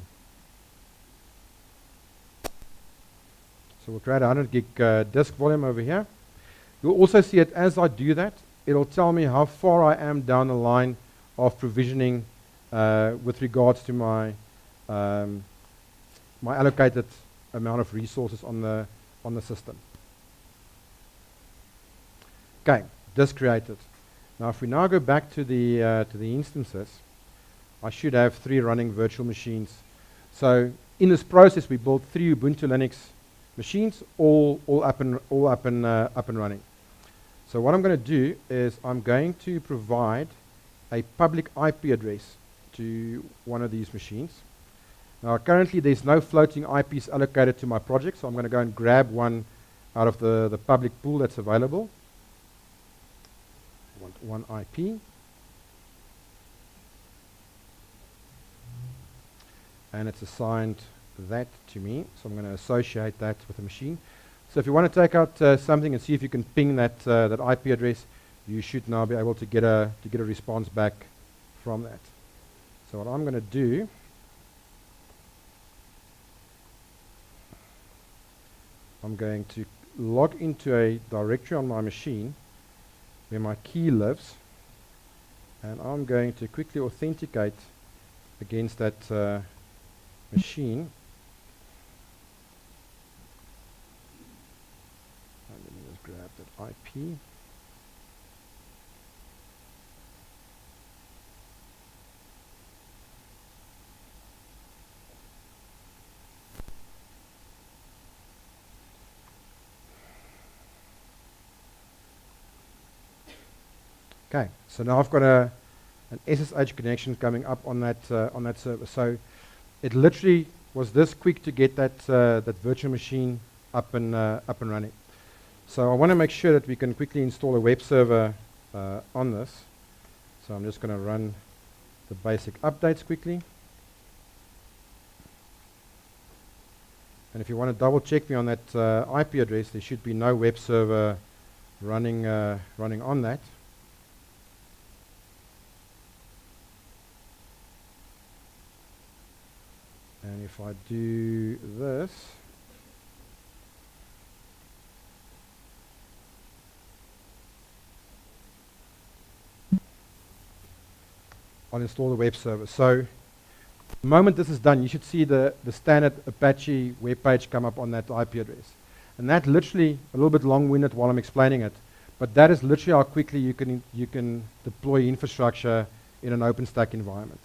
So we'll create a 100 gig disk volume over here. You'll also see it as I do that. It'll tell me how far I am down the line of provisioning with regards to my my allocated amount of resources on the system. Okay, disk created. Now if we now go back to the instances, I should have 3 running virtual machines. So in this process, we built 3 Ubuntu Linux machines, all up and running. So what I'm going to do is I'm going to provide a public IP address to one of these machines. Now currently there's no floating IPs allocated to my project, so I'm going to go and grab one out of the public pool that's available. I want one IP. And it's assigned that to me, so I'm going to associate that with the machine. So if you want to take out something and see if you can ping that IP address, you should now be able to get a response back from that. So what I'm going to do, I'm going to log into a directory on my machine where my key lives, and I'm going to quickly authenticate against that machine. And let me just grab that IP. Okay, so now I've got an SSH connection coming up on that server. So it literally was this quick to get that virtual machine up and running. So I want to make sure that we can quickly install a web server on this. So I'm just going to run the basic updates quickly. And if you want to double check me on that IP address, there should be no web server running on that. And if I do this, I'll install the web server. So the moment this is done, you should see the standard Apache web page come up on that IP address. And that literally, a little bit long-winded while I'm explaining it, but that is literally how quickly you can deploy infrastructure in an OpenStack environment.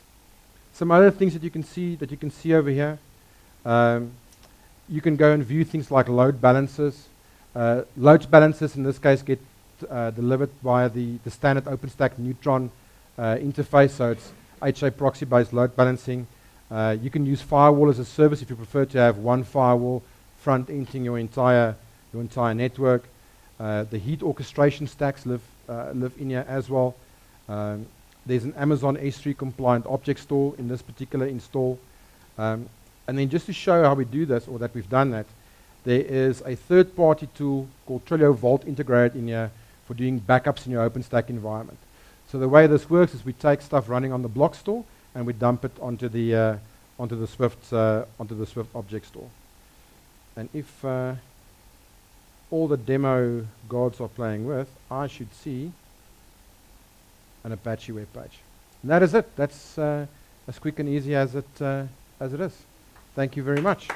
Some other things that you can see over here. You can go and view things like load balancers. Load balancers in this case get delivered via the standard OpenStack Neutron interface, so it's HA proxy based load balancing. You can use firewall as a service if you prefer to have one firewall front-ending your entire network. The heat orchestration stacks live in here as well. There's an Amazon S3 compliant object store in this particular install. And then just to show how we do this, or that we've done that, there is a third-party tool called Trilio Vault integrated in here for doing backups in your OpenStack environment. So the way this works is we take stuff running on the block store and we dump it onto the Swift object store. And if all the demo gods are playing with, I should see an Apache web page. And that is it. That's as quick and easy as it is. Thank you very much.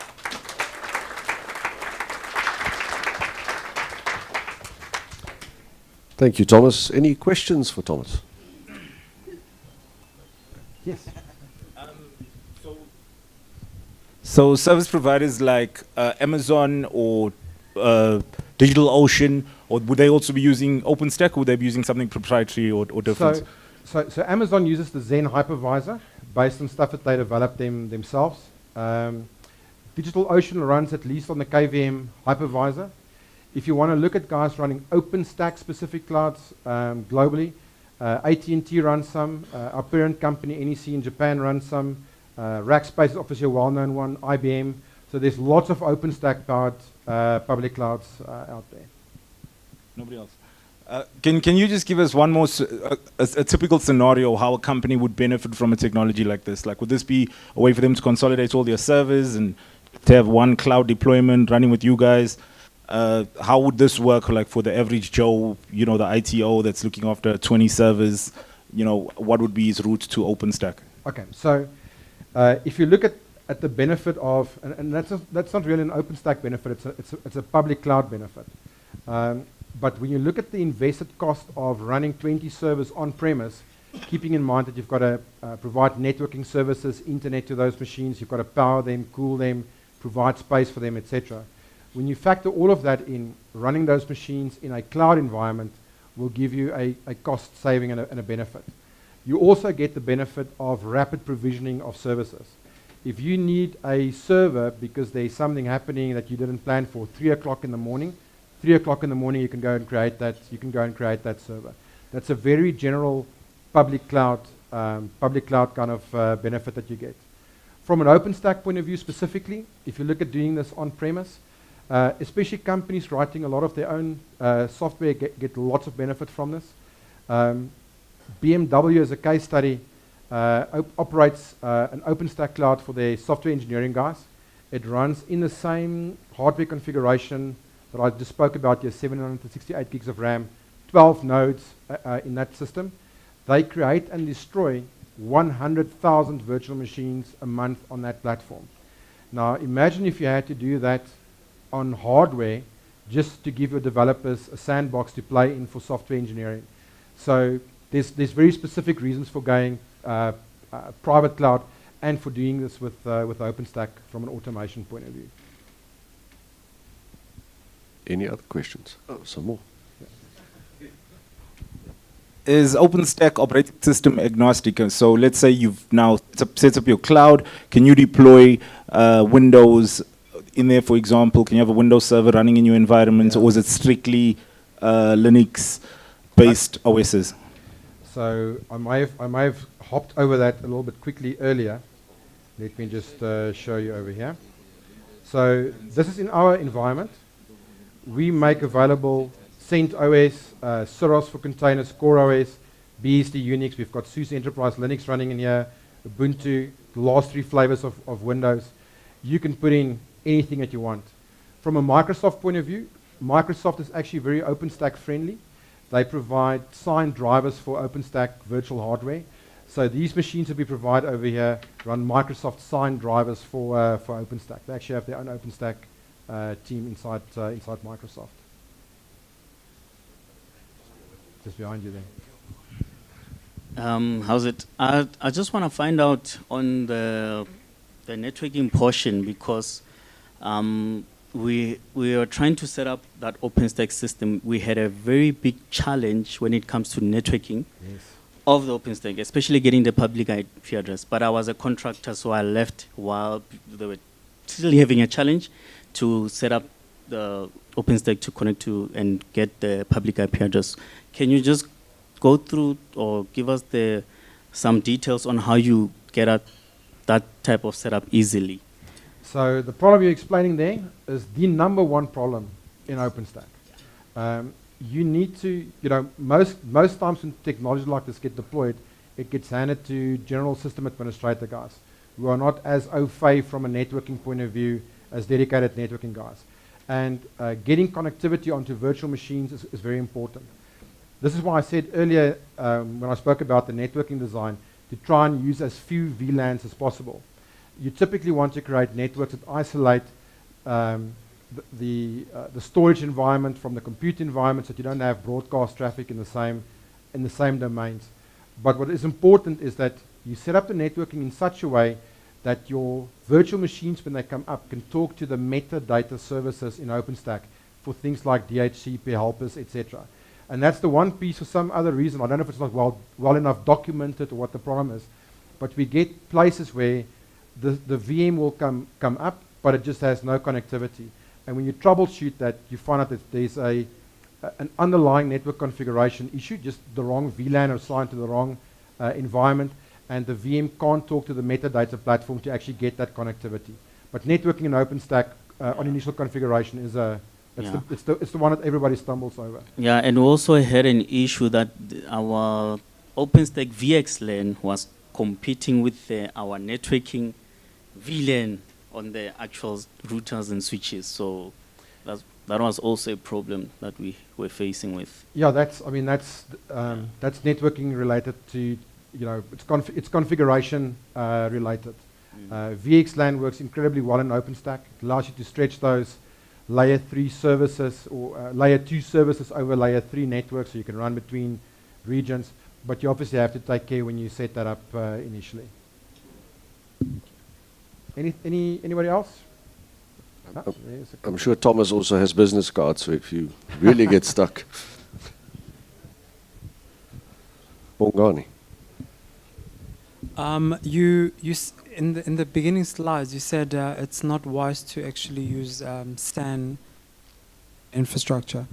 Thank you, Thomas. Any questions for Thomas? Yes. So service providers like Amazon or DigitalOcean, or would they also be using OpenStack, or would they be using something proprietary or different? So Amazon uses the Zen hypervisor based on stuff that they developed themselves. DigitalOcean runs at least on the KVM hypervisor. If you want to look at guys running OpenStack specific clouds globally, AT&T runs some, our parent company NEC in Japan runs some, Rackspace is obviously a well-known one, IBM. So there's lots of OpenStack powered public clouds out there. Nobody else. Can you just give us one more, a typical scenario how a company would benefit from a technology like this? Like, would this be a way for them to consolidate all their servers and to have one cloud deployment running with you guys? How would this work, like, for the average Joe, you know, the ITO that's looking after 20 servers, you know, what would be his route to OpenStack? Okay, so if you look at the benefit of, and that's not really an OpenStack benefit, it's a public cloud benefit. But when you look at the invested cost of running 20 servers on-premise, keeping in mind that you've got to provide networking services, internet to those machines, you've got to power them, cool them, provide space for them, etc. When you factor all of that in, running those machines in a cloud environment will give you a cost saving and a benefit. You also get the benefit of rapid provisioning of services. If you need a server because there's something happening that you didn't plan for, 3 o'clock in the morning, 3 o'clock in the morning you can go and create that server. That's a very general public cloud kind of benefit that you get. From an OpenStack point of view specifically, if you look at doing this on-premise, especially companies writing a lot of their own software get lots of benefit from this. BMW, as a case study, operates an OpenStack cloud for their software engineering guys. It runs in the same hardware configuration that I just spoke about here, 768 gigs of RAM, 12 nodes in that system. They create and destroy 100,000 virtual machines a month on that platform. Now imagine if you had to do that on hardware just to give your developers a sandbox to play in for software engineering. So there's very specific reasons for going private cloud and for doing this with OpenStack from an automation point of view. Any other questions? Oh, some more. Is OpenStack operating system agnostic? So let's say you've now set up your cloud. Can you deploy Windows in there, for example? Can you have a Windows server running in your environment, or is it strictly Linux-based OSs? So I may have hopped over that a little bit quickly earlier. Let me just show you over here. So this is in our environment. We make available CentOS, Syros for containers, CoreOS, BSD Unix. We've got SUSE Enterprise Linux running in here, Ubuntu, the last 3 flavors of Windows. You can put in anything that you want. From a Microsoft point of view, Microsoft is actually very OpenStack friendly. They provide signed drivers for OpenStack virtual hardware. So these machines that we provide over here run Microsoft signed drivers for OpenStack. They actually have their own OpenStack team inside Microsoft. Just behind you there. How's it? I just want to find out on the networking portion, because we are trying to set up that OpenStack system. We had a very big challenge when it comes to networking of the OpenStack, especially getting the public IP address. But I was a contractor, so I left while they were still having a challenge to set up the OpenStack to connect to and get the public IP address. Can you just go through or give us some details on how you get at that type of setup easily? So the problem you're explaining there is the number one problem in OpenStack. You need to, most times when technology like this get deployed, it gets handed to general system administrator guys who are not as au fait from a networking point of view as dedicated networking guys. And getting connectivity onto virtual machines is very important. This is why I said earlier when I spoke about the networking design, to try and use as few VLANs as possible. You typically want to create networks that isolate the storage environment from the compute environment, so that you don't have broadcast traffic in the same domains. But what is important is that you set up the networking in such a way that your virtual machines, when they come up, can talk to the metadata services in OpenStack for things like DHCP helpers, etc. And that's the one piece for some other reason. I don't know if it's not well enough documented or what the problem is, but we get places where the VM will come up, but it just has no connectivity. And when you troubleshoot that, you find out that there's an underlying network configuration issue, just the wrong VLAN assigned to the wrong environment, and the VM can't talk to the metadata platform to actually get that connectivity. But networking in OpenStack on initial configuration is it's the one that everybody stumbles over. Yeah, and we also had an issue that our OpenStack VXLAN was competing with our networking VLAN on the actual routers and switches. So that was also a problem that we were facing with. Yeah, that's networking related to, it's configuration related. VXLAN works incredibly well in OpenStack. It allows you to stretch those layer 3 services or layer 2 services over layer 3 networks so you can run between regions. But you obviously have to take care when you set that up initially. Anybody else? I'm sure Thomas also has business cards, so if you really get stuck. Bongani. In the beginning slides, you said it's not wise to actually use SAN infrastructure.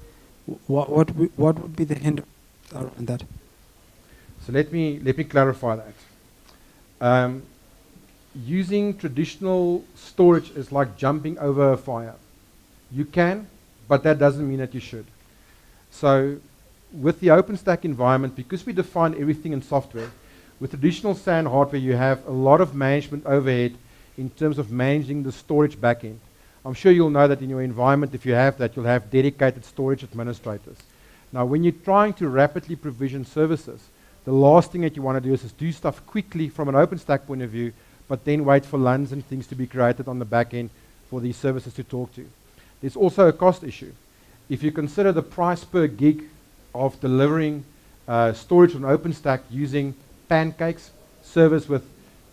What would be the hint around that? So let me clarify that. Using traditional storage is like jumping over a fire. You can, but that doesn't mean that you should. So with the OpenStack environment, because we define everything in software, with traditional SAN hardware, you have a lot of management overhead in terms of managing the storage backend. I'm sure you'll know that in your environment, if you have that, you'll have dedicated storage administrators. Now, when you're trying to rapidly provision services, the last thing that you want to do is do stuff quickly from an OpenStack point of view, but then wait for LUNs and things to be created on the back end for these services to talk to. There's also a cost issue. If you consider the price per gig of delivering storage on OpenStack using pancakes, servers with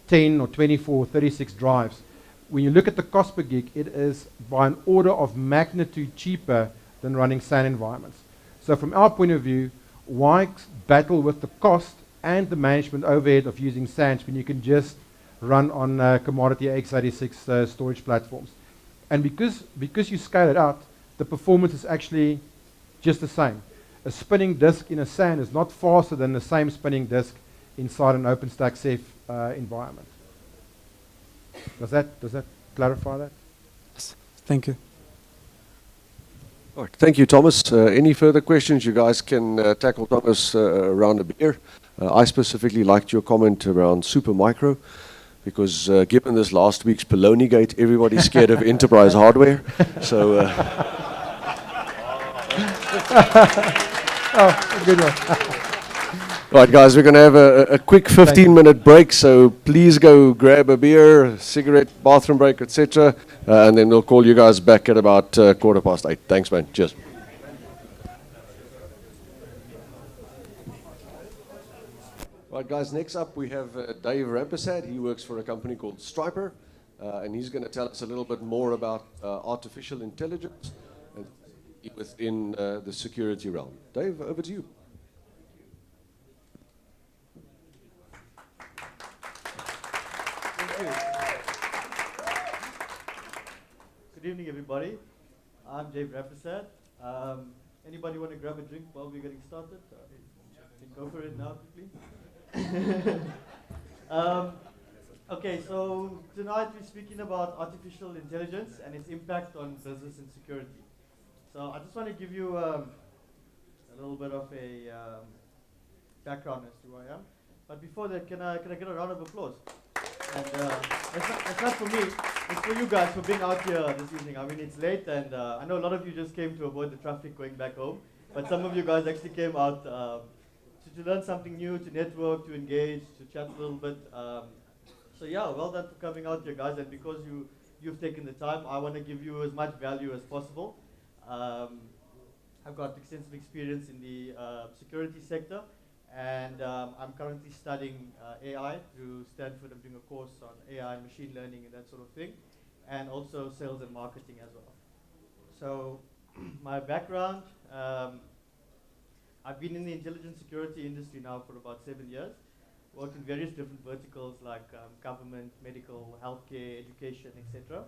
10 or 24 or 36 drives, when you look at the cost per gig, it is by an order of magnitude cheaper than running SAN environments. So from our point of view, why battle with the cost and the management overhead of using SANs when you can just run on commodity x86 storage platforms? And because you scale it out, the performance is actually just the same. A spinning disk in a SAN is not faster than the same spinning disk inside an OpenStack Ceph environment. Does that clarify that? Yes. Thank you. All right. Thank you, Thomas. Any further questions? You guys can tackle Thomas around a beer. I specifically liked your comment around Supermicro, because given this last week's Poloni Gate, everybody's scared of enterprise hardware. So, oh, good one. all right, guys, we're going to have a quick 15-minute break, so please go grab a beer, a cigarette, bathroom break, etc., and then we'll call you guys back at about 8:15. Thanks, man. Cheers. All right, guys, next up we have Dave Rampersad. He works for a company called Striper, and he's going to tell us a little bit more about artificial intelligence and within the security realm. Dave, over to you. Good evening, everybody. I'm Dave Rampersad. Anybody want to grab a drink while we're getting started? Can go for it now, quickly. Okay, so tonight we're speaking about artificial intelligence and its impact on business and security. So I just want to give you a little bit of a background as to who I am. But before that, can I get a round of applause? And it's not for me, it's for you guys for being out here this evening. I mean, it's late, and I know a lot of you just came to avoid the traffic going back home, but some of you guys actually came out to learn something new, to network, to engage, to chat a little bit. So yeah, well done for coming out here, guys, and because you've taken the time, I want to give you as much value as possible. I've got extensive experience in the security sector, and I'm currently studying AI through Stanford. I'm doing a course on AI and machine learning and that sort of thing, and also sales and marketing as well. So my background, I've been in the intelligence security industry now for about 7 years, worked in various different verticals like government, medical, healthcare, education, etc.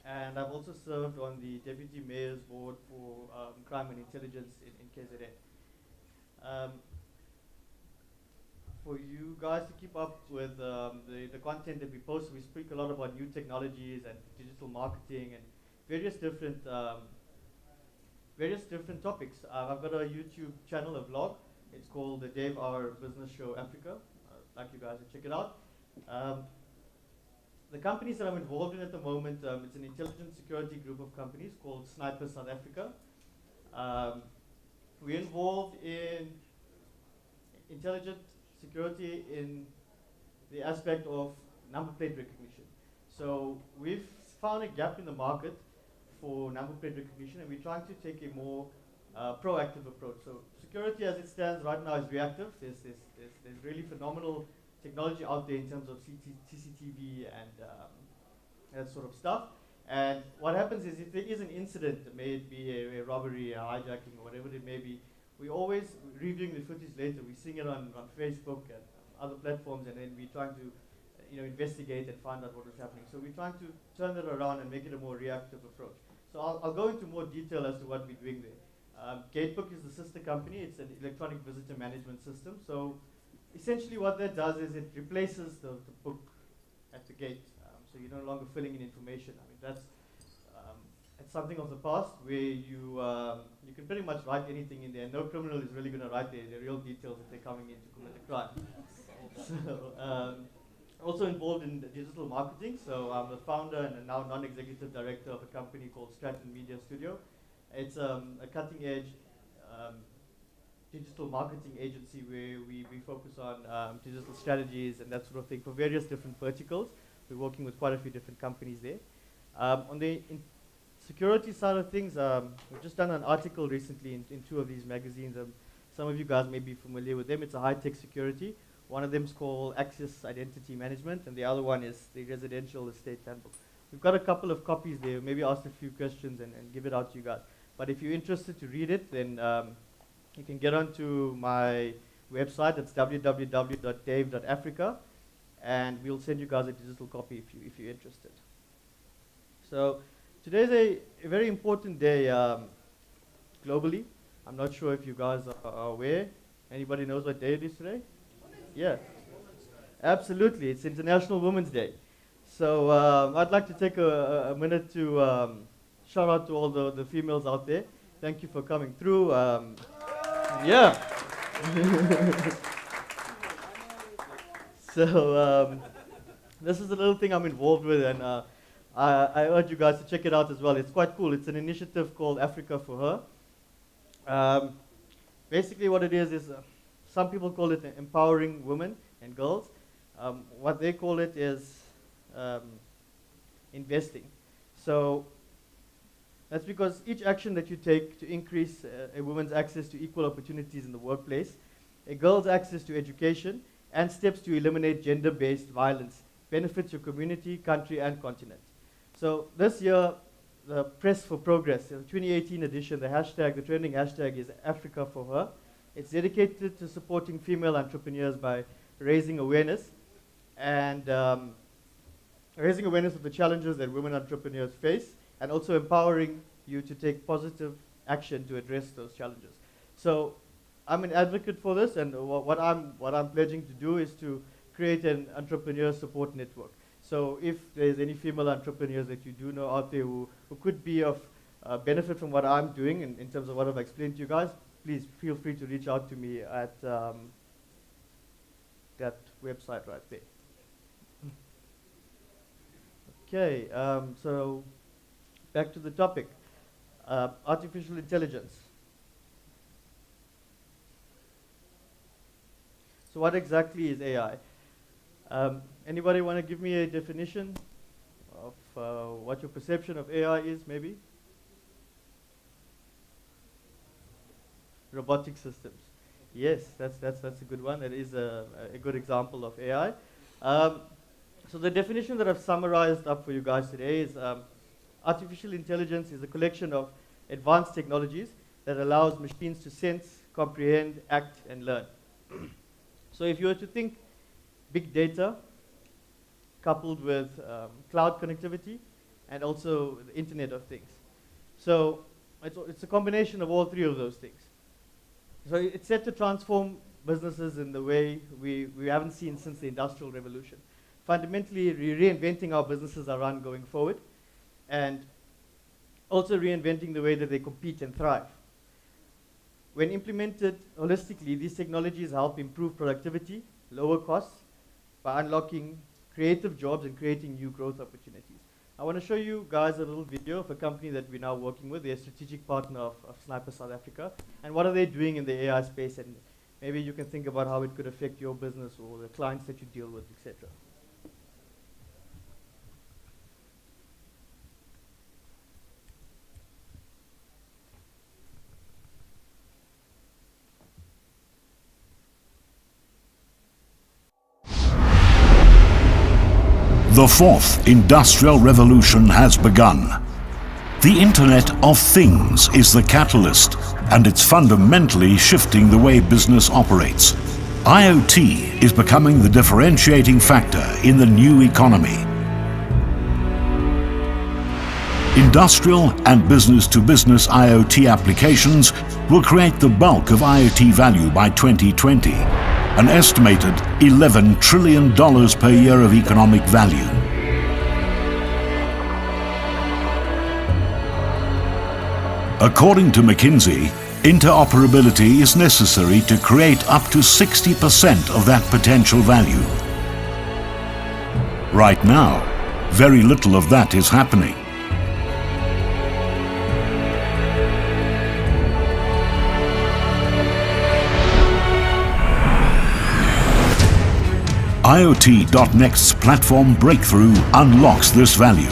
And I've also served on the Deputy Mayor's Board for Crime and Intelligence in KZN. For you guys to keep up with the content that we post, we speak a lot about new technologies and digital marketing and various different topics. I've got a YouTube channel, a vlog. It's called the Dave Our Business Show Africa. I'd like you guys to check it out. The companies that I'm involved in at the moment, it's an intelligence security group of companies called Sniper South Africa. We're involved in intelligent security in the aspect of number plate recognition. So we've found a gap in the market for number plate recognition, and we're trying to take a more proactive approach. So security as it stands right now is reactive. There's really phenomenal technology out there in terms of CCTV and that sort of stuff. And what happens is if there is an incident, may it be a robbery, a hijacking, or whatever it may be, we always reviewing the footage later. We seeing it on Facebook and other platforms, and then we're trying to investigate and find out what is happening. So we're trying to turn it around and make it a more reactive approach. So I'll go into more detail as to what we're doing there. Gatebook is the sister company. It's an electronic visitor management system. So essentially what that does is it replaces the book at the gate. So you're no longer filling in information. I mean, that's something of the past where you can pretty much write anything in there. No criminal is really going to write the real details if they're coming in to commit a crime. So, also involved in digital marketing. So I'm the founder and now non-executive director of a company called Stratton Media Studio. It's a cutting-edge digital marketing agency where we focus on digital strategies and that sort of thing for various different verticals. We're working with quite a few different companies there. On the security side of things, we've just done an article recently in two of these magazines. Some of you guys may be familiar with them. It's a high-tech security. One of them is called Access Identity Management, and the other one is the Residential Estate Handbook. We've got a couple of copies there. Maybe ask a few questions and give it out to you guys. But if you're interested to read it, then you can get onto my website. It's www.dave.africa. And we'll send you guys a digital copy if you're interested. So today's a very important day globally. I'm not sure if you guys are aware. Anybody knows what day it is today? Yeah, absolutely. It's International Women's Day. So I'd like to take a minute to shout out to all the females out there. Thank you for coming through. Yeah. So this is a little thing I'm involved with, and I urge you guys to check it out as well. It's quite cool. It's an initiative called Africa for Her. Basically what it is some people call it empowering women and girls. What they call it is investing. So that's because each action that you take to increase a woman's access to equal opportunities in the workplace, a girl's access to education, and steps to eliminate gender-based violence benefits your community, country, and continent. So this year, the Press for Progress, the 2018 edition, the trending hashtag is Africa for Her. It's dedicated to supporting female entrepreneurs by raising awareness and raising awareness of the challenges that women entrepreneurs face, and also empowering you to take positive action to address those challenges. So I'm an advocate for this, and what I'm pledging to do is to create an entrepreneur support network. So if there's any female entrepreneurs that you do know out there who could be of benefit from what I'm doing in terms of what I've explained to you guys, please feel free to reach out to me at that website right there. Okay, so back to the topic, artificial intelligence. So what exactly is AI? Anybody want to give me a definition of what your perception of AI is, maybe? Robotic systems. Yes, that's a good one. That is a good example of AI. So the definition that I've summarized up for you guys today is artificial intelligence is a collection of advanced technologies that allows machines to sense, comprehend, act, and learn. So if you were to think big data coupled with cloud connectivity and also the Internet of Things. So it's a combination of all three of those things. So it's set to transform businesses in the way we haven't seen since the Industrial Revolution. Fundamentally, reinventing how businesses are run going forward, and also reinventing the way that they compete and thrive. When implemented holistically, these technologies help improve productivity, lower costs, by unlocking creative jobs and creating new growth opportunities. I want to show you guys a little video of a company that we're now working with. They're a strategic partner of Sniper South Africa. And what are they doing in the AI space? And maybe you can think about how it could affect your business or the clients that you deal with, etc. The fourth industrial revolution has begun. The Internet of Things is the catalyst, and it's fundamentally shifting the way business operates. IoT is becoming the differentiating factor in the new economy. Industrial and business-to-business IoT applications will create the bulk of IoT value by 2020, an estimated $11 trillion per year of economic value. According to McKinsey, interoperability is necessary to create up to 60% of that potential value. Right now, very little of that is happening. IoT.Next's platform breakthrough unlocks this value.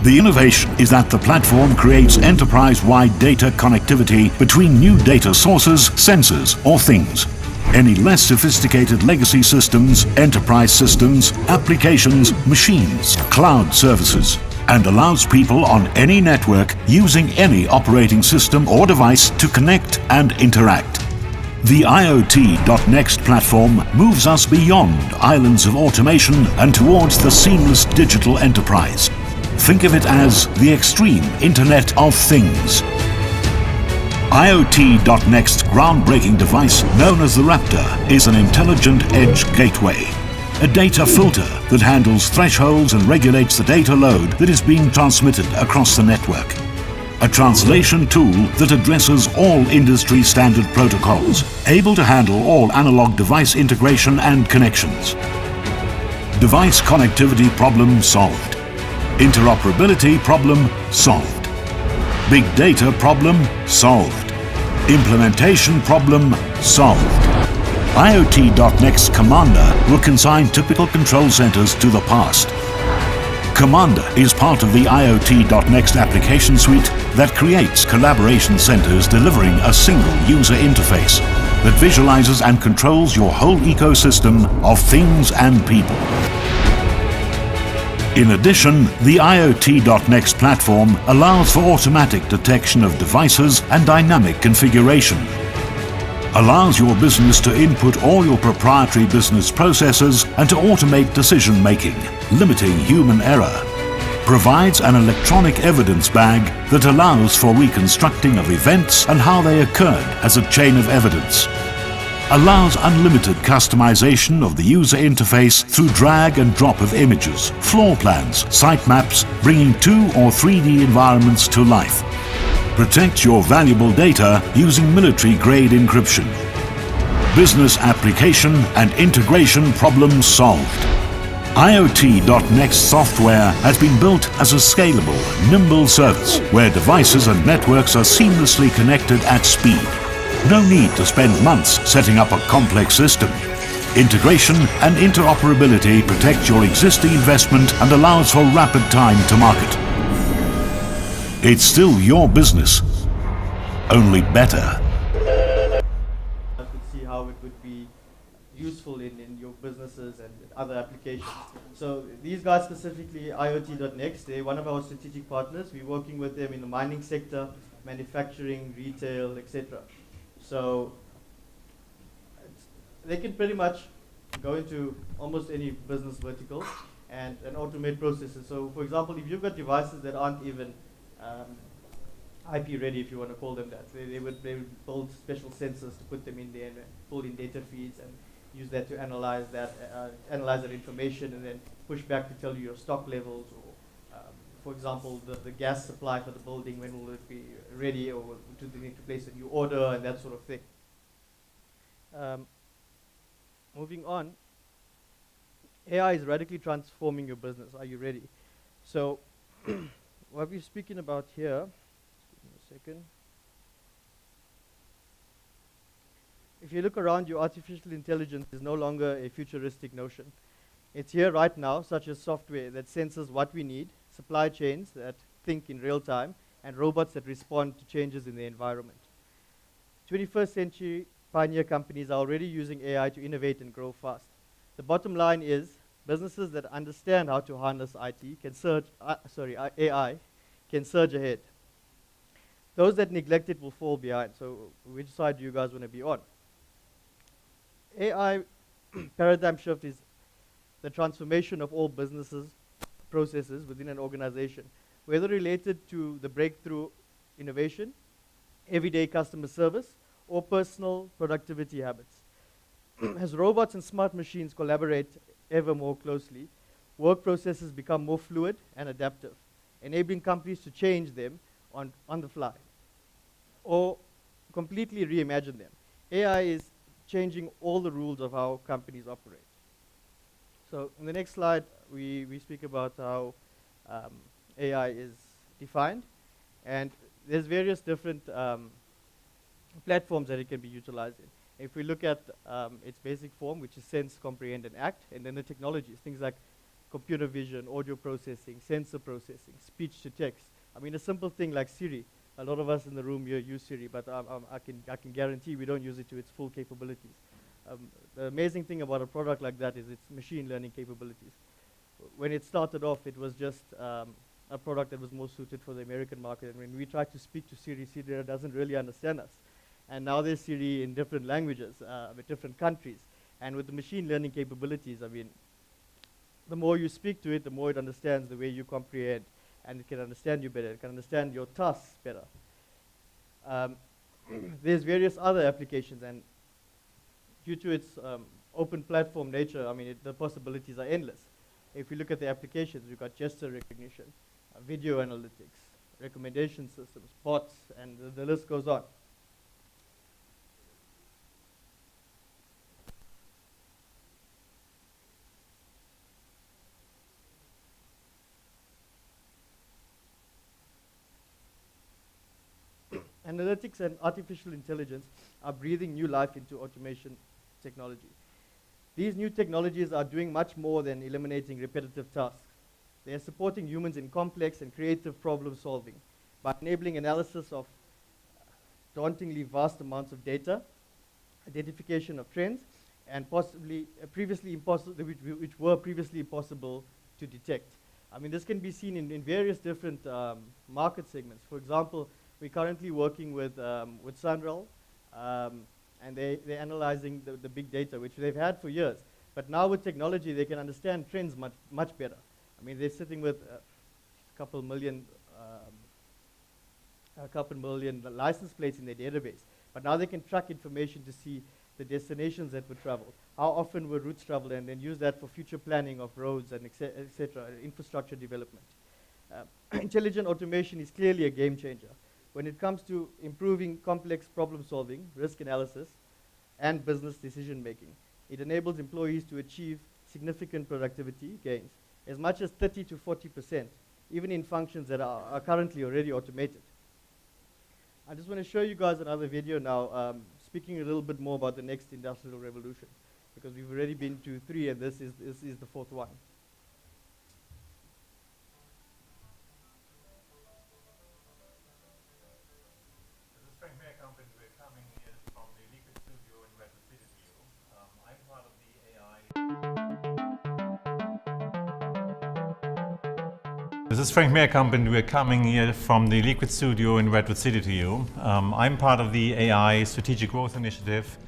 The innovation is that the platform creates enterprise-wide data connectivity between new data sources, sensors, or things. Any less sophisticated legacy systems, enterprise systems, applications, machines, cloud services, and allows people on any network using any operating system or device to connect and interact. The IoT.Next platform moves us beyond islands of automation and towards the seamless digital enterprise. Think of it as the extreme Internet of Things. IoT.Next's groundbreaking device, known as the Raptor, is an intelligent edge gateway, a data filter that handles thresholds and regulates the data load that is being transmitted across the network. A translation tool that addresses all industry standard protocols, able to handle all analog device integration and connections. Device connectivity problem solved. Interoperability problem solved. Big data problem solved. Implementation problem solved. IoT.Next Commander will consign typical control centers to the past. Commander is part of the IoT.Next application suite that creates collaboration centers delivering a single user interface that visualizes and controls your whole ecosystem of things and people. In addition, the IoT.Next platform allows for automatic detection of devices and dynamic configuration. Allows your business to input all your proprietary business processes and to automate decision making, limiting human error. Provides an electronic evidence bag that allows for reconstructing of events and how they occurred as a chain of evidence. Allows unlimited customization of the user interface through drag and drop of images, floor plans, site maps, bringing 2 or 3D environments to life. Protect your valuable data using military-grade encryption. Business application and integration problems solved. IoT.Next software has been built as a scalable, nimble service where devices and networks are seamlessly connected at speed. No need to spend months setting up a complex system. Integration and interoperability protect your existing investment and allows for rapid time to market. It's still your business, only better. I could see how it would be useful in your businesses and other applications. So these guys specifically, IoT.Next, they're one of our strategic partners. We're working with them in the mining sector, manufacturing, retail, etc. So they can pretty much go into almost any business vertical and automate processes. So for example, if you've got devices that aren't even IP ready, if you want to call them that, they would build special sensors to put them in there and pull in data feeds and use that to analyze that information and then push back to tell you your stock levels or, for example, the gas supply for the building, when will it be ready, or do they need to place a new order and that sort of thing. Moving on, AI is radically transforming your business. Are you ready? So what we're speaking about here, just give me a second. If you look around you, artificial intelligence is no longer a futuristic notion. It's here right now, such as software that senses what we need, supply chains that think in real time, and robots that respond to changes in the environment. 21st century pioneer companies are already using AI to innovate and grow fast. The bottom line is, Businesses that understand how to harness IT can AI can surge ahead. Those that neglect it will fall behind. So which side do you guys want to be on? AI paradigm shift is the transformation of all businesses processes within an organization, whether related to the breakthrough innovation, everyday customer service, or personal productivity habits. As robots and smart machines collaborate ever more closely, work processes become more fluid and adaptive, enabling companies to change them on the fly or completely reimagine them. AI is changing all the rules of how companies operate. So in the next slide, we speak about how AI is defined, and there's various different platforms that it can be utilized in. If we look at its basic form, which is sense, comprehend, and act, and then the technologies, things like computer vision, audio processing, sensor processing, speech to text. I mean, a simple thing like Siri. A lot of us in the room here use Siri, but I can guarantee we don't use it to its full capabilities. The amazing thing about a product like that is its machine learning capabilities. When it started off, it was just a product that was more suited for the American market. And when we try to speak to Siri, Siri doesn't really understand us. And now there's Siri in different languages, with different countries. And with the machine learning capabilities, I mean, the more you speak to it, the more it understands the way you comprehend, and it can understand you better. It can understand your tasks better. There's various other applications, and due to its open platform nature, I mean, the possibilities are endless. If we look at the applications, we've got gesture recognition, video analytics, recommendation systems, bots, and the list goes on. Analytics and artificial intelligence are breathing new life into automation technology. These new technologies are doing much more than eliminating repetitive tasks. They are supporting humans in complex and creative problem solving by enabling analysis of dauntingly vast amounts of data, identification of trends, and possibly previously impossible, which were previously impossible to detect. I mean, this can be seen in various different market segments. For example, we're currently working with Sunrel, and they're analyzing the big data, which they've had for years. But now with technology, they can understand trends much better. I mean, they're sitting with a couple million license plates in their database. But now they can track information to see the destinations that were traveled, how often were routes traveled, and then use that for future planning of roads and et cetera, infrastructure development. Intelligent automation is clearly a game changer. When it comes to improving complex problem solving, risk analysis, and business decision making, it enables employees to achieve significant productivity gains, as much as 30 to 40%, even in functions that are currently already automated. I just want to show you guys another video now, speaking a little bit more about the next industrial revolution, because we've already been to 3, and this is the 4th one. This is Frank Meerkamp, and we're coming here from the Liquid Studio in Redwood City to you. I'm part of the AI Strategic Growth Initiative,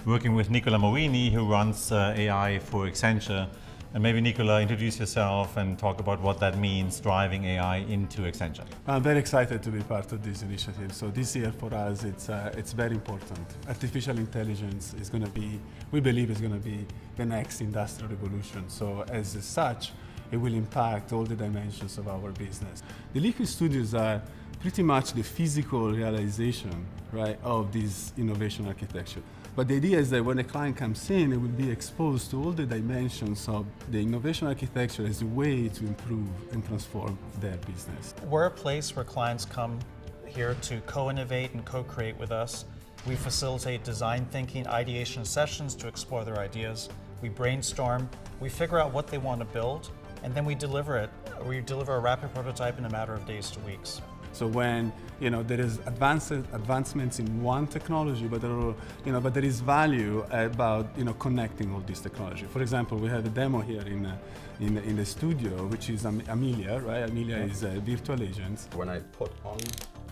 working with Nicola Morini, who runs AI for Accenture. And maybe Nicola, introduce yourself and talk about what that means, driving AI into Accenture. I'm very excited to be part of this initiative. So this year for us, it's very important. Artificial intelligence is going to be, we believe, is going to be the next industrial revolution. So as such, it will impact all the dimensions of our business. The Liquid Studios are pretty much the physical realization, right, of this innovation architecture. But the idea is that when a client comes in, it will be exposed to all the dimensions of the innovation architecture as a way to improve and transform their business. We're a place where clients come here to co-innovate and co-create with us. We facilitate design thinking, ideation sessions to explore their ideas. We brainstorm, we figure out what they want to build, and then we deliver it. We deliver a rapid prototype in a matter of days to weeks. So when there is advancements in one technology, but there is value about connecting all these technology. For example, we have a demo here in the studio, which is Amelia, right? Amelia is a virtual agent. When I put on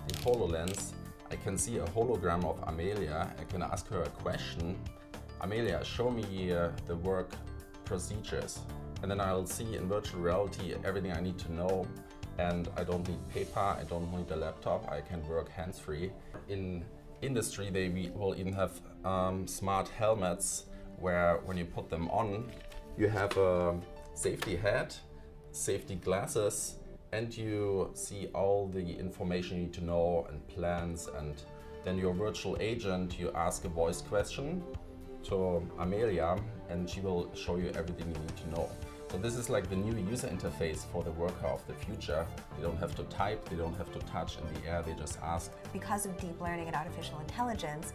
the HoloLens, I can see a hologram of Amelia. I can ask her a question. Amelia, show me the work procedures. And then I'll see in virtual reality everything I need to know. And I don't need paper, I don't need a laptop, I can work hands-free. In industry, they will even have smart helmets where when you put them on, you have a safety hat, safety glasses, and you see all the information you need to know and plans. And then your virtual agent, you ask a voice question to Amelia and she will show you everything you need to know. So this is like the new user interface for the worker of the future. They don't have to type, they don't have to touch in the air, they just ask. Because of deep learning and artificial intelligence,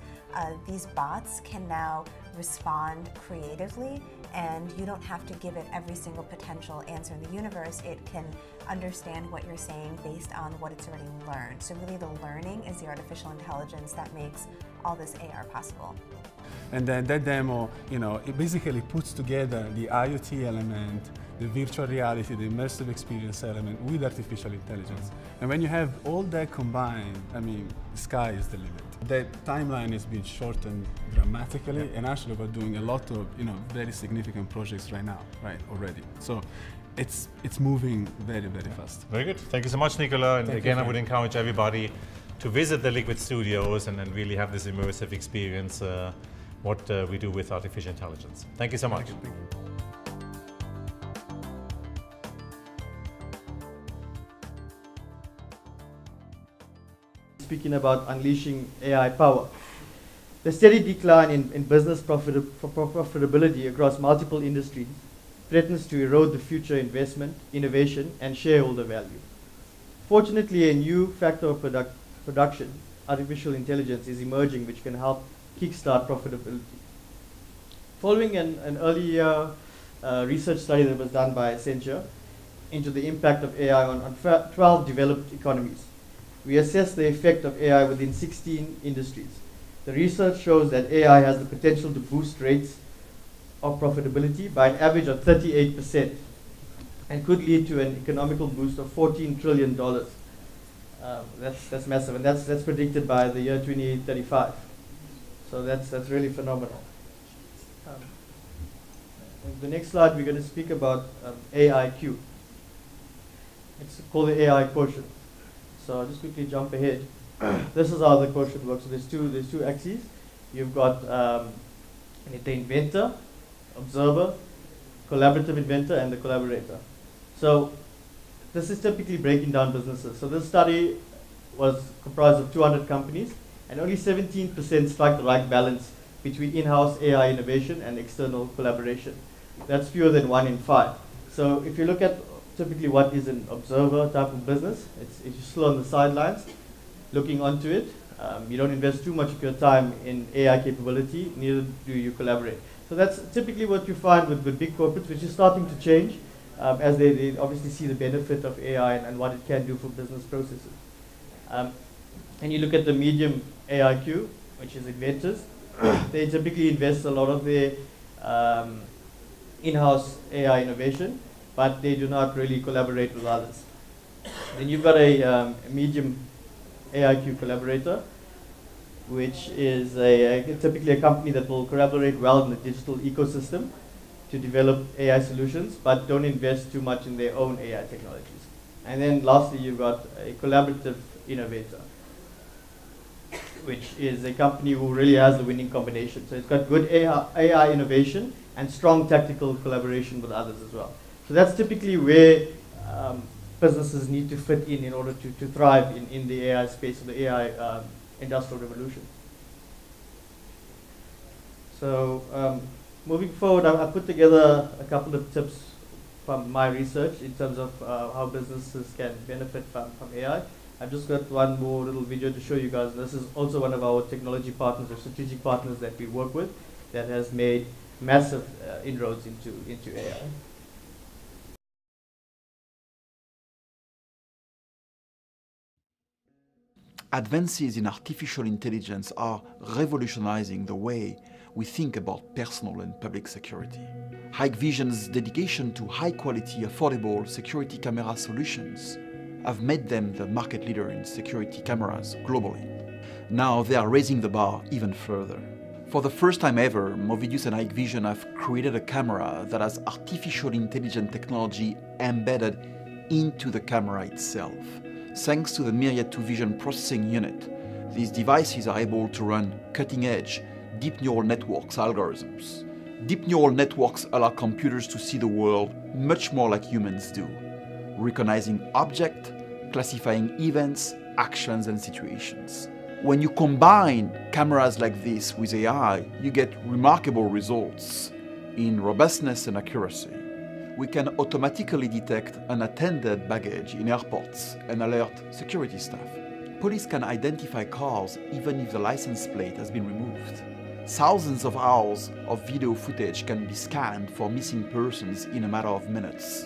these bots can now respond creatively, and you don't have to give it every single potential answer in the universe. It can understand what you're saying based on what it's already learned. So really the learning is the artificial intelligence that makes all this AR possible. And then that demo, it basically puts together the IoT element, the virtual reality, the immersive experience element with artificial intelligence. And when you have all that combined, I mean, the sky is the limit. The timeline has been shortened dramatically, and actually we're doing a lot of, very significant projects right now, already. So it's moving very, very fast. Very good. Thank you so much, Nicola. And again, I would encourage everybody to visit the Liquid Studios and really have this immersive experience, what we do with artificial intelligence. Thank you so much. Speaking about unleashing AI power. The steady decline in business profitability across multiple industries threatens to erode the future investment, innovation, and shareholder value. Fortunately, a new factor of production, artificial intelligence, is emerging which can help kickstart profitability. Following an earlier research study that was done by Accenture into the impact of AI on 12 developed economies, we assessed the effect of AI within 16 industries. The research shows that AI has the potential to boost rates of profitability by an average of 38% and could lead to an economical boost of $14 trillion. That's massive, and that's predicted by the year 2035. So that's really phenomenal. The next slide, we're going to speak about AIQ. It's called the AI quotient. So I'll just quickly jump ahead. This is how the quotient works. So there's two axes. You've got the inventor, observer, collaborative inventor, and the collaborator. So this is typically breaking down businesses. So this study was comprised of 200 companies, and only 17% strike the right balance between in-house AI innovation and external collaboration. That's fewer than 1 in 5. So if you look at typically what is an observer type of business, it's you're still on the sidelines, looking onto it. You don't invest too much of your time in AI capability, neither do you collaborate. So that's typically what you find with big corporates, which is starting to change as they obviously see the benefit of AI and what it can do for business processes. And you look at the medium AIQ, which is inventors, they typically invest a lot of their in-house AI innovation, but they do not really collaborate with others. Then you've got a medium AIQ collaborator, which is typically a company that will collaborate well in the digital ecosystem to develop AI solutions, but don't invest too much in their own AI technologies. And then lastly, you've got a collaborative innovator, which is a company who really has the winning combination. So it's got good AI innovation and strong tactical collaboration with others as well. So that's typically where businesses need to fit in order to thrive in the AI space, of the AI industrial revolution. So moving forward, I put together a couple of tips from my research in terms of how businesses can benefit from AI. I've just got one more little video to show you guys. This is also one of our technology partners or strategic partners that we work with that has made massive inroads into AI. Advances in artificial intelligence are revolutionizing the way we think about personal and public security. Hikvision's dedication to high-quality, affordable security camera solutions have made them the market leader in security cameras globally. Now they are raising the bar even further. For the first time ever, Movidius and Hikvision have created a camera that has artificial intelligence technology embedded into the camera itself. Thanks to the Myriad 2 Vision processing unit, these devices are able to run cutting-edge deep neural networks algorithms. Deep neural networks allow computers to see the world much more like humans do, recognizing objects, classifying events, actions, and situations. When you combine cameras like this with AI, you get remarkable results in robustness and accuracy. We can automatically detect unattended baggage in airports and alert security staff. Police can identify cars even if the license plate has been removed. Thousands of hours of video footage can be scanned for missing persons in a matter of minutes.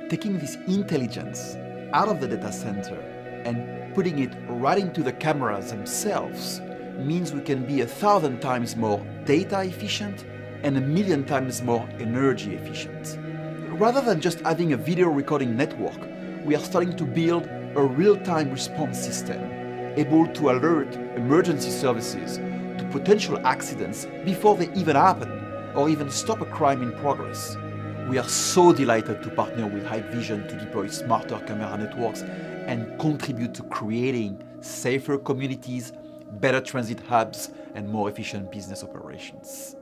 Taking this intelligence out of the data center and putting it right into the cameras themselves means we can be 1,000 times more data efficient and 1,000,000 times more energy efficient. Rather than just having a video recording network, we are starting to build a real-time response system able to alert emergency services to potential accidents before they even happen or even stop a crime in progress. We are so delighted to partner with Hikvision to deploy smarter camera networks and contribute to creating safer communities, better transit hubs, and more efficient business operations.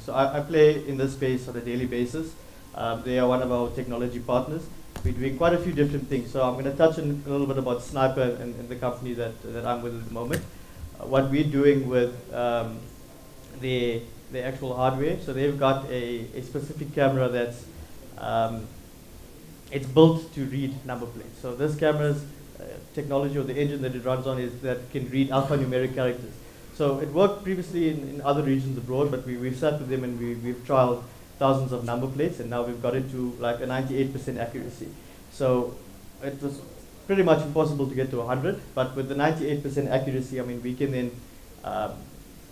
So I play in this space on a daily basis. They are one of our technology partners. We're doing quite a few different things. So I'm going to touch on a little bit about Sniper and the company that I'm with at the moment. What we're doing with the actual hardware. So they've got a specific camera that's it's built to read number plates. So this camera's technology, or the engine that it runs on, is that can read alphanumeric characters. So it worked previously in other regions abroad, but we've sat with them and we've trialed thousands of number plates, and now we've got it to like a 98% accuracy. So it was pretty much impossible to get to 100, but with the 98% accuracy, I mean, we can then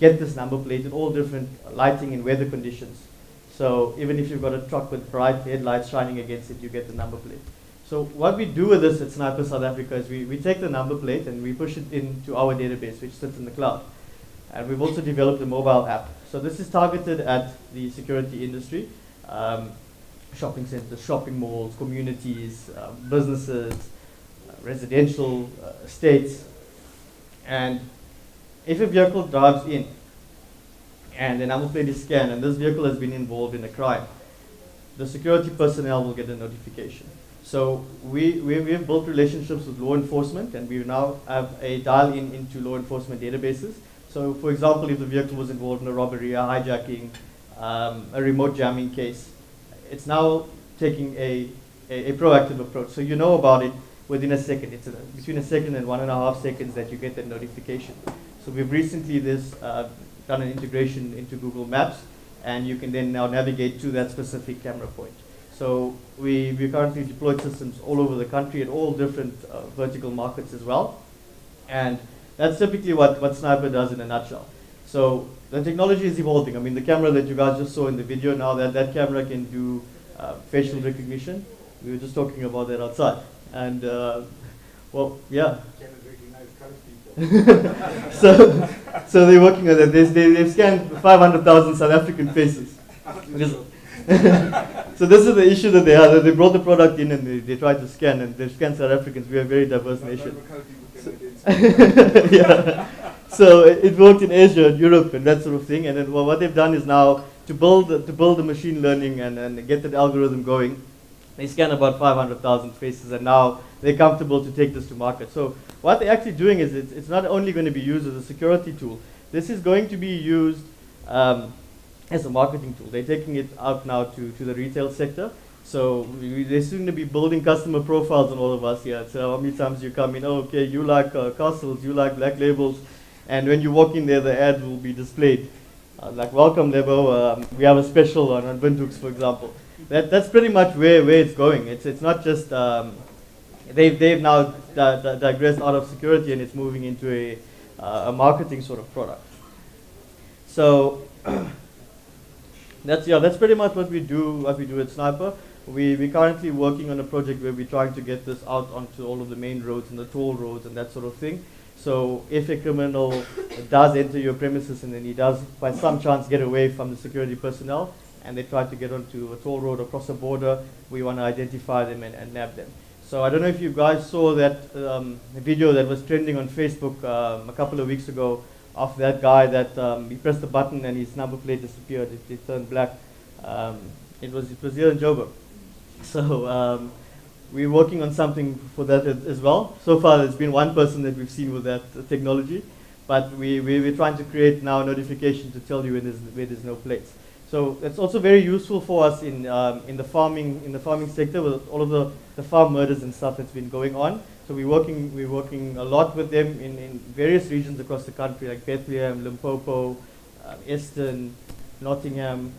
get this number plate in all different lighting and weather conditions. So even if you've got a truck with bright headlights shining against it, you get the number plate. So what we do with this at Sniper South Africa is we take the number plate and we push it into our database, which sits in the cloud. And we've also developed a mobile app. So this is targeted at the security industry, shopping centers, shopping malls, communities, businesses, residential estates. And if a vehicle drives in and the number plate is scanned and this vehicle has been involved in a crime, the security personnel will get a notification. So we've built relationships with law enforcement, and we now have a dial-in into law enforcement databases. So for example, if the vehicle was involved in a robbery, a hijacking, a remote jamming case, it's now taking a proactive approach. So you know about it within a second. It's between a second and 1.5 seconds that you get that notification. So we've recently done an integration into Google Maps, and you can then now navigate to that specific camera point. So we currently deployed systems all over the country at all different vertical markets as well. And that's typically what Sniper does in a nutshell. So the technology is evolving. I mean, the camera that you guys just saw in the video now, that camera can do facial recognition. We were just talking about that outside. And, well, yeah. so they're working on that. They've scanned 500,000 South African faces. So this is the issue that they have. They brought the product in and they tried to scan, and they've scanned South Africans. We are a very diverse nation. Yeah. So it worked in Asia and Europe and that sort of thing. And then what they've done is now to build the machine learning and get that algorithm going, they scan about 500,000 faces, and now they're comfortable to take this to market. So what they're actually doing is it's not only going to be used as a security tool. This is going to be used as a marketing tool. They're taking it out now to the retail sector. So they're soon going to be building customer profiles on all of us here. So how many times you come in, oh, okay, you like castles, you like black labels, and when you walk in there, the ad will be displayed like welcome Lebo, we have a special on Windhoeks, for example. That's pretty much where it's going. It's not just they've now digressed out of security and it's moving into a marketing sort of product. So that's pretty much what we do at Sniper. We're currently working on a project where we're trying to get this out onto all of the main roads and the toll roads and that sort of thing. So if a criminal does enter your premises and then he does by some chance get away from the security personnel and they try to get onto a toll road or cross a border, we want to identify them and nab them. So I don't know if you guys saw that video that was trending on Facebook a couple of weeks ago of that guy that he pressed the button and his number plate disappeared. It turned black. It was here in Joburg. So we're working on something for that as well. So far, there's been one person that we've seen with that technology, but we're trying to create now a notification to tell you where there's no plates. So it's also very useful for us in the farming sector with all of the farm murders and stuff that's been going on. So we're working a lot with them in various regions across the country, like Bethlehem, Limpopo, Eastern, Nottingham,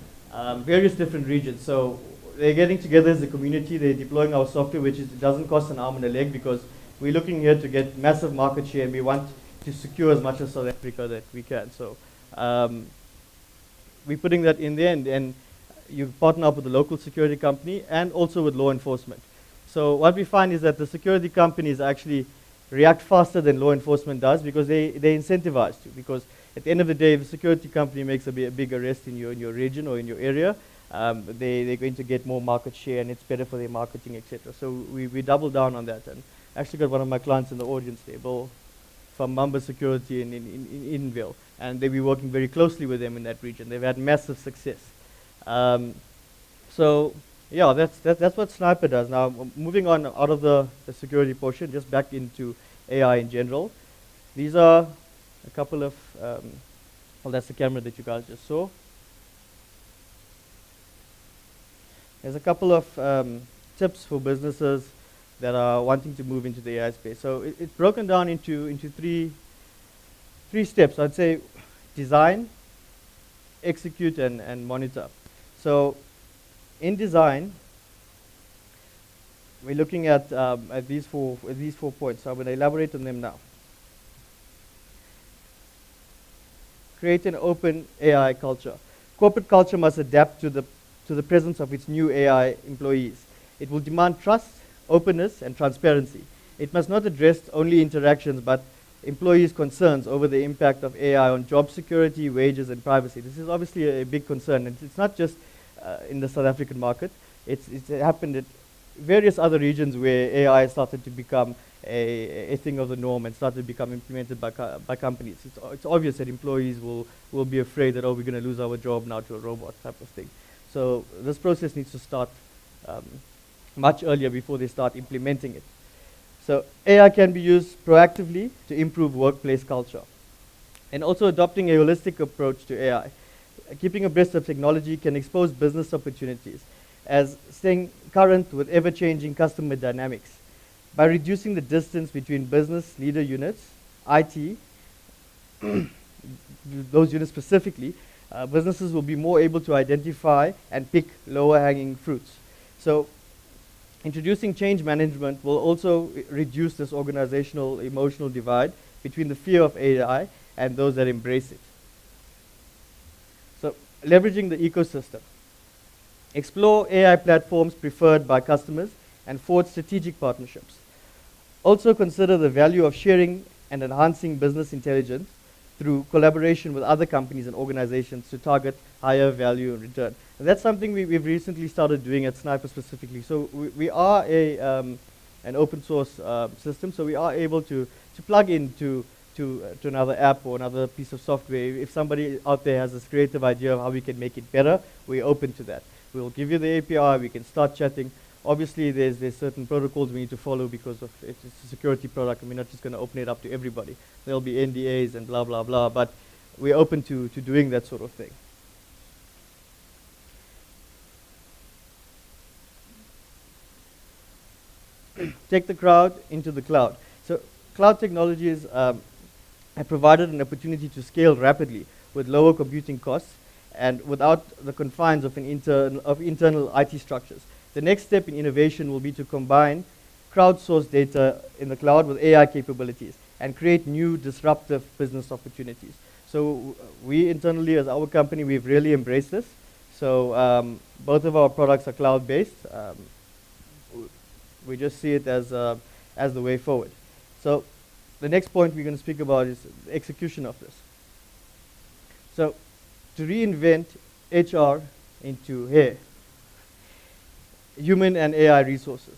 various different regions. So they're getting together as a community. They're deploying our software, which doesn't cost an arm and a leg because we're looking here to get massive market share and we want to secure as much of South Africa that we can. So we're putting that in there, and you partner up with the local security company and also with law enforcement. So what we find is that the security companies actually react faster than law enforcement does because they're incentivized to. Because at the end of the day, if a security company makes a big arrest in your region or in your area, they're going to get more market share and it's better for their marketing, etc. So we double down on that. And actually got one of my clients in the audience there, Bill, from Mamba Security in Edenville. And they'll be working very closely with them in that region. They've had massive success. So yeah, that's what Sniper does. Now, moving on out of the security portion, just back into AI in general. These are a couple of, well, that's the camera that you guys just saw. There's a couple of tips for businesses that are wanting to move into the AI space. So it's broken down into three steps. I'd say design, execute, and monitor. So in design, we're looking at these four points. So I'm going to elaborate on them now. Create an open AI culture. Corporate culture must adapt to the presence of its new AI employees. It will demand trust, openness, and transparency. It must not address only interactions, but employees' concerns over the impact of AI on job security, wages, and privacy. This is obviously a big concern, and it's not just in the South African market. It's happened at various other regions where AI started to become a thing of the norm and started to become implemented by companies. It's obvious that employees will be afraid that, oh, we're going to lose our job now to a robot type of thing. So this process needs to start much earlier before they start implementing it. So AI can be used proactively to improve workplace culture. And also adopting a holistic approach to AI. Keeping abreast of technology can expose business opportunities as staying current with ever-changing customer dynamics. By reducing the distance between business leader units, IT, those units specifically, businesses will be more able to identify and pick lower-hanging fruits. So introducing change management will also reduce this organizational emotional divide between the fear of AI and those that embrace it. So leveraging the ecosystem. Explore AI platforms preferred by customers and forge strategic partnerships. Also consider the value of sharing and enhancing business intelligence through collaboration with other companies and organizations to target higher value in return. And that's something we've recently started doing at Sniper specifically. So we are an open source system, so we are able to plug into another app or another piece of software. If somebody out there has this creative idea of how we can make it better, we're open to that. We'll give you the API, we can start chatting. Obviously, there's certain protocols we need to follow because of it's a security product, and we're not just going to open it up to everybody. There'll be NDAs and blah, blah, blah, but we're open to doing that sort of thing. Take the crowd into the cloud. So cloud technologies have provided an opportunity to scale rapidly with lower computing costs and without the confines of internal IT structures. The next step in innovation will be to combine crowdsourced data in the cloud with AI capabilities and create new disruptive business opportunities. So we internally, as our company, we've really embraced this. So both of our products are cloud-based. We just see it as the way forward. So the next point we're going to speak about is the execution of this. So to reinvent HR into here, human and AI resources.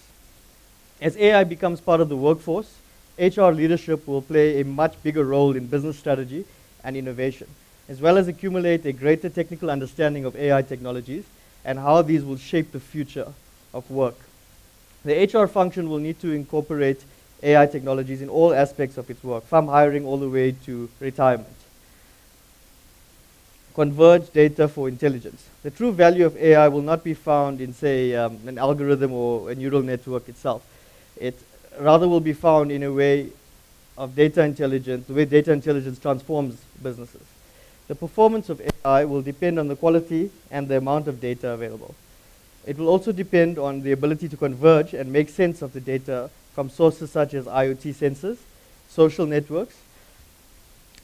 As AI becomes part of the workforce, HR leadership will play a much bigger role in business strategy and innovation, as well as accumulate a greater technical understanding of AI technologies and how these will shape the future of work. The HR function will need to incorporate AI technologies in all aspects of its work, from hiring all the way to retirement. Converge data for intelligence. The true value of AI will not be found in, say, an algorithm or a neural network itself. It rather will be found in a way of data intelligence, the way data intelligence transforms businesses. The performance of AI will depend on the quality and the amount of data available. It will also depend on the ability to converge and make sense of the data from sources such as IoT sensors, social networks,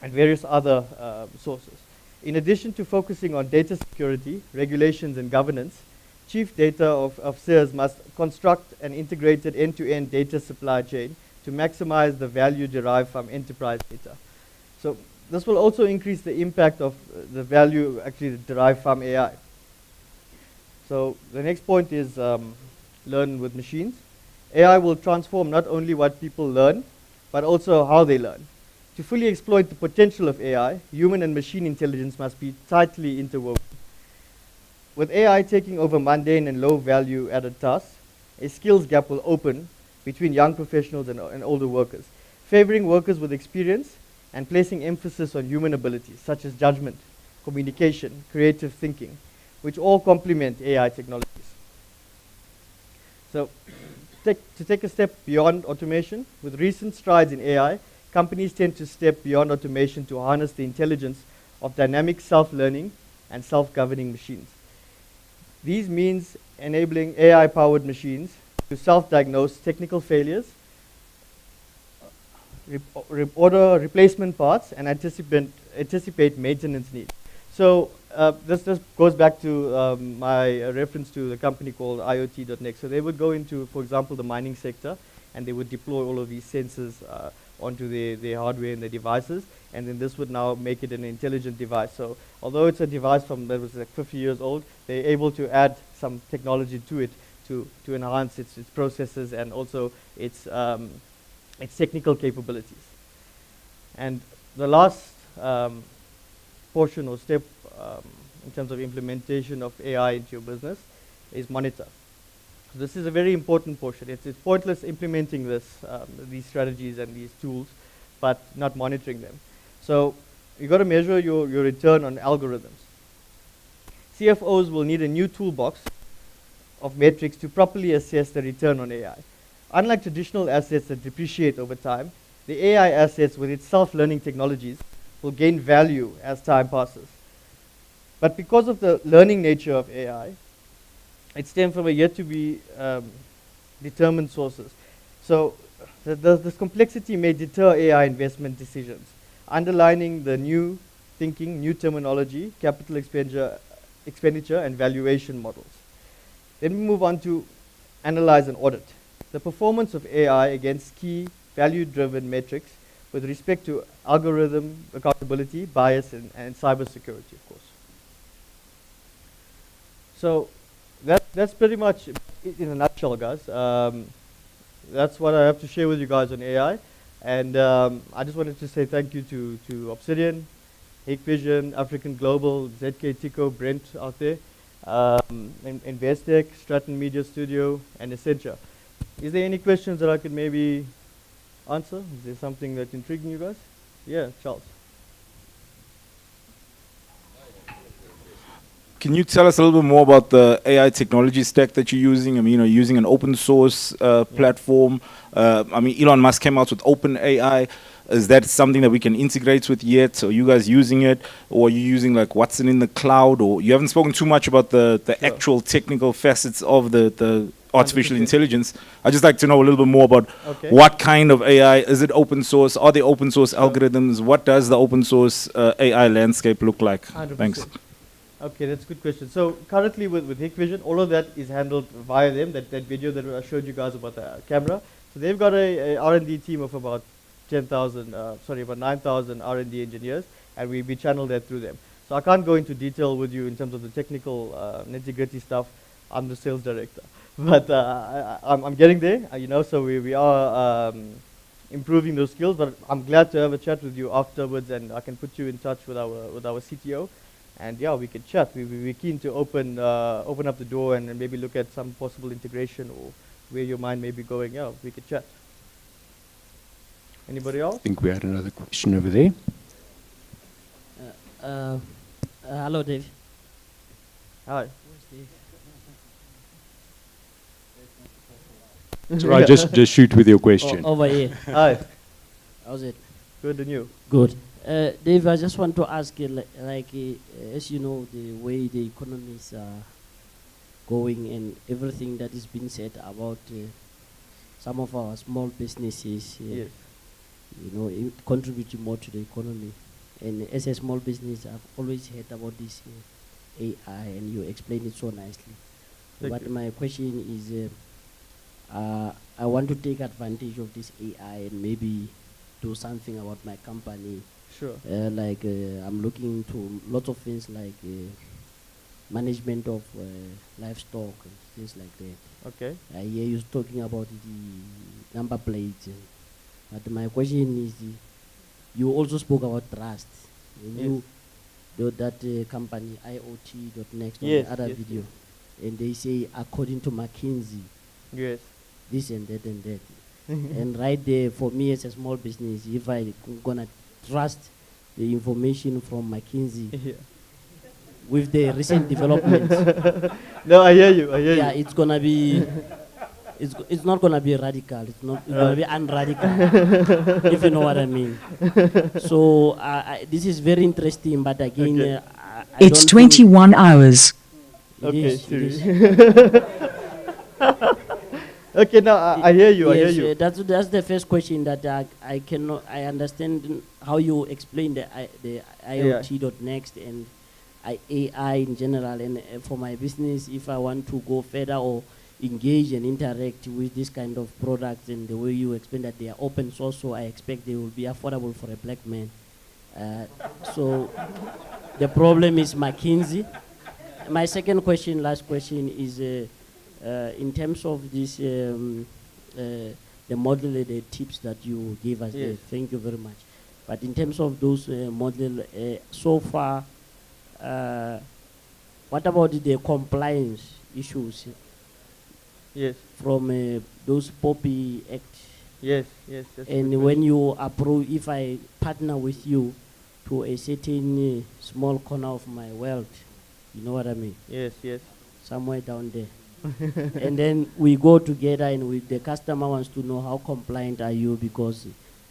and various other sources. In addition to focusing on data security, regulations, and governance, chief data officers must construct an integrated end-to-end data supply chain to maximize the value derived from enterprise data. So this will also increase the impact of the value actually derived from AI. So the next point is learn with machines. AI will transform not only what people learn, but also how they learn. To fully exploit the potential of AI, human and machine intelligence must be tightly interwoven. With AI taking over mundane and low value added tasks, a skills gap will open between young professionals and older workers, favoring workers with experience and placing emphasis on human abilities such as judgment, communication, creative thinking, which all complement AI technologies. So to take a step beyond automation, with recent strides in AI, companies tend to step beyond automation to harness the intelligence of dynamic self-learning and self-governing machines. These means enabling AI-powered machines to self-diagnose technical failures, order replacement parts, and anticipate maintenance needs. So this just goes back to my reference to the company called IoT.next. So they would go into, for example, the mining sector, and they would deploy all of these sensors onto their hardware and their devices, and then this would now make it an intelligent device. So although it's a device that was like 50 years old, they're able to add some technology to it to enhance its processes and also its technical capabilities. And the last portion or step in terms of implementation of AI into your business is monitor. So this is a very important portion. It's pointless implementing these strategies and these tools, but not monitoring them. So you've got to measure your return on algorithms. CFOs will need a new toolbox of metrics to properly assess the return on AI. Unlike traditional assets that depreciate over time, the AI assets with its self-learning technologies will gain value as time passes. But because of the learning nature of AI, it stems from a yet-to-be determined sources. So this complexity may deter AI investment decisions, underlining the new thinking, new terminology, capital expenditure, and valuation models. Then we move on to analyze and audit the performance of AI against key value-driven metrics with respect to algorithm accountability, bias, and cybersecurity, of course. So that's pretty much it in a nutshell, guys. That's what I have to share with you guys on AI. And I just wanted to say thank you to Obsidian, Hikvision, African Global, ZK Tico, Brent out there, Investec, Stratton Media Studio, and Essentia. Is there any questions that I could maybe answer? Is there something that's intriguing you guys? Yeah, Charles. Can you tell us a little bit more about the AI technology stack that you're using? I mean, you're using an open source platform. I mean, Elon Musk came out with OpenAI. Is that something that we can integrate with yet? So are you guys using it, or are you using like Watson in the cloud? Or you haven't spoken too much about the actual technical facets of the artificial 100%. intelligence. I'd just like to know a little bit more about Okay. what kind of AI, is it open source? Are there open source algorithms? What does the open source AI landscape look like? 100%. Thanks. Okay, that's a good question. So currently with Hikvision, all of that is handled via them, that video that I showed you guys about the camera. So they've got a R&D team of about 9,000 R&D engineers, and we channel that through them. So I can't go into detail with you in terms of the technical nitty-gritty stuff. I'm the sales director. But I'm getting there, so we are improving those skills, but I'm glad to have a chat with you afterwards, and I can put you in touch with our CTO. And yeah, we can chat. We're keen to open up the door and maybe look at some possible integration or where your mind may be going. Yeah, we could chat. Anybody else? I think we had another question over there. Hello, Dave. Hi. So I just shoot with your question. Over here. Hi. How's it? Good, and you? Good. Dave, I just want to ask you, as you know, the way the economies are going and everything that is being said about some of our small businesses, Yes. contributing more to the economy. And as a small business, I've always heard about this AI, and you explained it so nicely. Thank you. My question is, I want to take advantage of this AI and maybe do something about my company. Sure. I'm looking into lots of things like management of livestock and things like that. Okay. I hear you talking about the number plates. But my question is, you also spoke about trust. When you that company IoT.next on Yes, the other yes, video, and they say according to McKinsey, Yes. this and that and that. And right there, for me as a small business, if I'm gonna trust the information from McKinsey Yeah. with the recent developments. No, I hear you. I hear you. Yeah, it's gonna be. It's not gonna be radical. It's gonna be unradical, if you know what I mean. So this is very interesting, but again, Okay. I It's don't 21 hours. It Okay, is, it serious. is. Okay, now I hear you. I hear Yes, you. that's the first question that I cannot. I understand how you explain the IoT.next and AI in general, and for my business, if I want to go further or engage and interact with this kind of products, and the way you explain that they are open source, so I expect they will be affordable for a black man. So the problem is McKinsey. My second question, last question, is in terms of this, the model, the tips that you gave us. Yes. Thank you very much. But in terms of those model, so far, what about the compliance issues? Yes. From those POPI Act. Yes, yes. That's a And good when question. you approve, if I partner with you to a certain small corner of my wealth, you know what I mean? Yes, yes. Somewhere down there. And then we go together, and the customer wants to know how compliant are you, because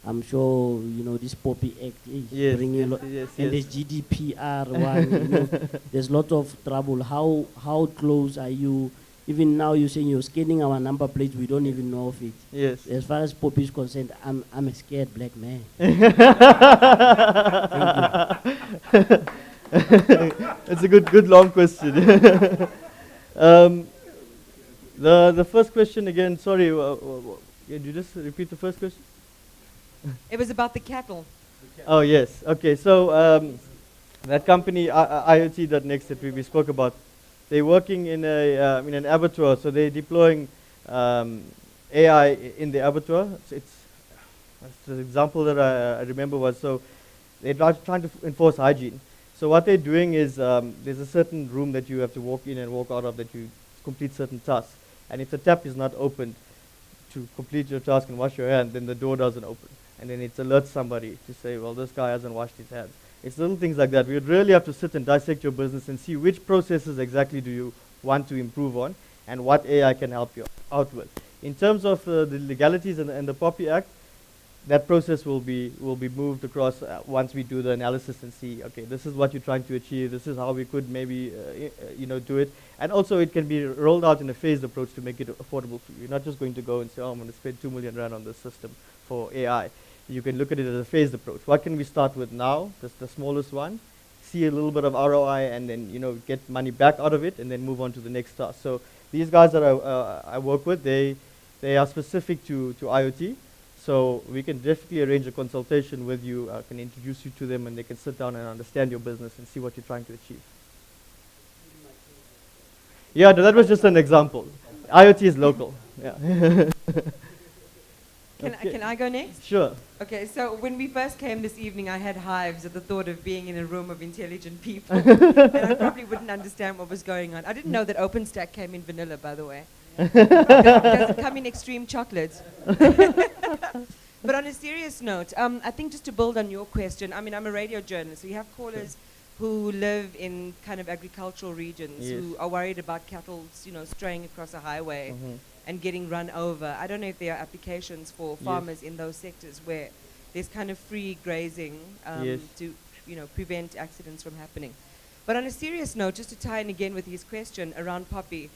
I'm sure this POPI Act is Yes, bringing a lot, yes, and yes. there's GDPR one. There's lots of trouble. How close are you? Even now, you're saying you're scanning our number plates. We don't even know of it. Yes. As far as POPI is concerned, I'm a scared black man. It's a good long question. The first question again. Sorry, could you just repeat the first question? It was about the cattle. Oh yes. Okay. So that company IoT.next that we spoke about, they're working in an abattoir. So they're deploying AI in the abattoir. It's the example that I remember was, so they're trying to enforce hygiene. So what they're doing is there's a certain room that you have to walk in and walk out of, that you complete certain tasks. And if the tap is not opened to complete your task and wash your hand, then the door doesn't open. And then it alerts somebody to say, well, this guy hasn't washed his hands. It's little things like that. We would really have to sit and dissect your business and see which processes exactly do you want to improve on, and what AI can help you out with. In terms of the legalities and the POPI Act, that process will be moved across once we do the analysis and see, okay, this is what you're trying to achieve. This is how we could maybe do it. And also it can be rolled out in a phased approach to make it affordable for you. You're not just going to go and say, oh, I'm going to spend 2 million rand on this system for AI. You can look at it as a phased approach. What can we start with now? Just the smallest one. See a little bit of ROI and then get money back out of it and then move on to the next task. So these guys that I work with, they are specific to IoT. So we can definitely arrange a consultation with you, can introduce you to them, and they can sit down and understand your business and see what you're trying to achieve. Yeah, that was just an example. IoT is local. Yeah. Can I go next? Sure. Okay, so when we first came this evening, I had hives at the thought of being in a room of intelligent people. And I probably wouldn't understand what was going on. I didn't know that OpenStack came in vanilla, by the way. Does it come in extreme chocolate? But on a serious note, I think just to build on your question, I mean, I'm a radio journalist. We have callers who live in kind of agricultural regions who are worried about cattle, straying across a highway and getting run over. I don't know if there are applications for farmers in those sectors where there's kind of free grazing to, prevent accidents from happening. But on a serious note, just to tie in again with his question around Poppy,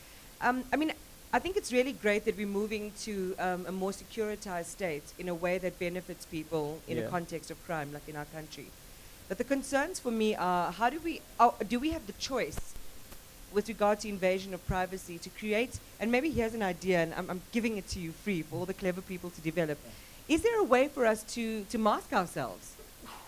I think it's really great that we're moving to a more securitized state in a way that benefits people in a context of crime, like in our country. But the concerns for me are, how do we have the choice with regard to invasion of privacy to create, and maybe here's an idea, and I'm giving it to you free for all the clever people to develop. Is there a way for us to mask ourselves?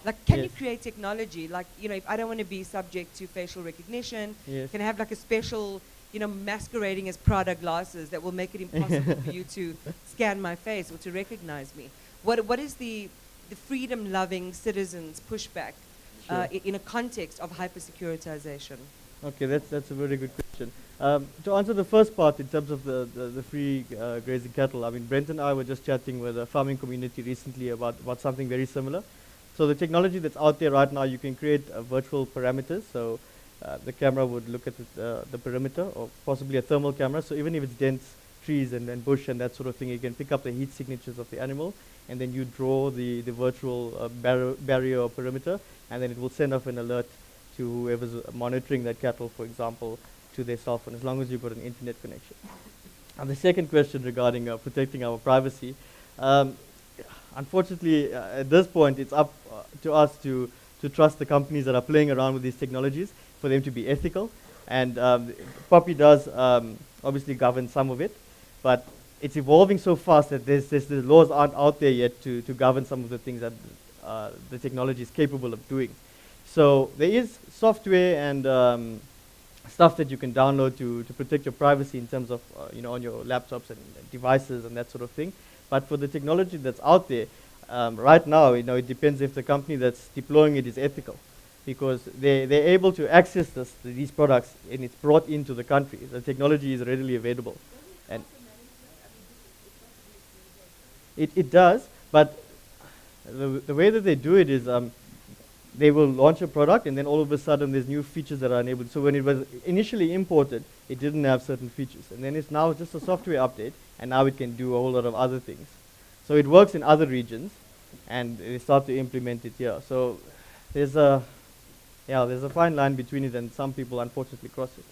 Like, can you create technology? Like, if I don't want to be subject to facial recognition, can I have like a special, masquerading as Prada glasses that will make it impossible for you to scan my face or to recognize me? What is the freedom-loving citizens' pushback in a context of hyper-securitization? Okay, that's a very good question. To answer the first part in terms of the free grazing cattle, I mean, Brent and I were just chatting with a farming community recently about something very similar. So the technology that's out there right now, you can create virtual parameters. So the camera would look at the perimeter, or possibly a thermal camera. So even if it's dense trees and bush and that sort of thing, you can pick up the heat signatures of the animal, and then you draw the virtual barrier or perimeter, and then it will send off an alert to whoever's monitoring that cattle, for example, to their cell phone, as long as you've got an internet connection. And the second question regarding protecting our privacy, unfortunately, at this point, it's up to us to trust the companies that are playing around with these technologies, for them to be ethical. And Poppy does obviously govern some of it, but it's evolving so fast that the laws aren't out there yet to govern some of the things that the technology is capable of doing. So there is software and stuff that you can download to protect your privacy in terms of on your laptops and devices and that sort of thing. But for the technology that's out there, right now, it depends if the company that's deploying it is ethical, because they're able to access these products, and it's brought into the country. The technology is readily available, and it does. But the way that they do it is they will launch a product, and then all of a sudden there's new features that are enabled. So when it was initially imported, it didn't have certain features, and then it's now just a software update, and now it can do a whole lot of other things. So it works in other regions, and they start to implement it here. So there's a fine line between it, and some people unfortunately cross it.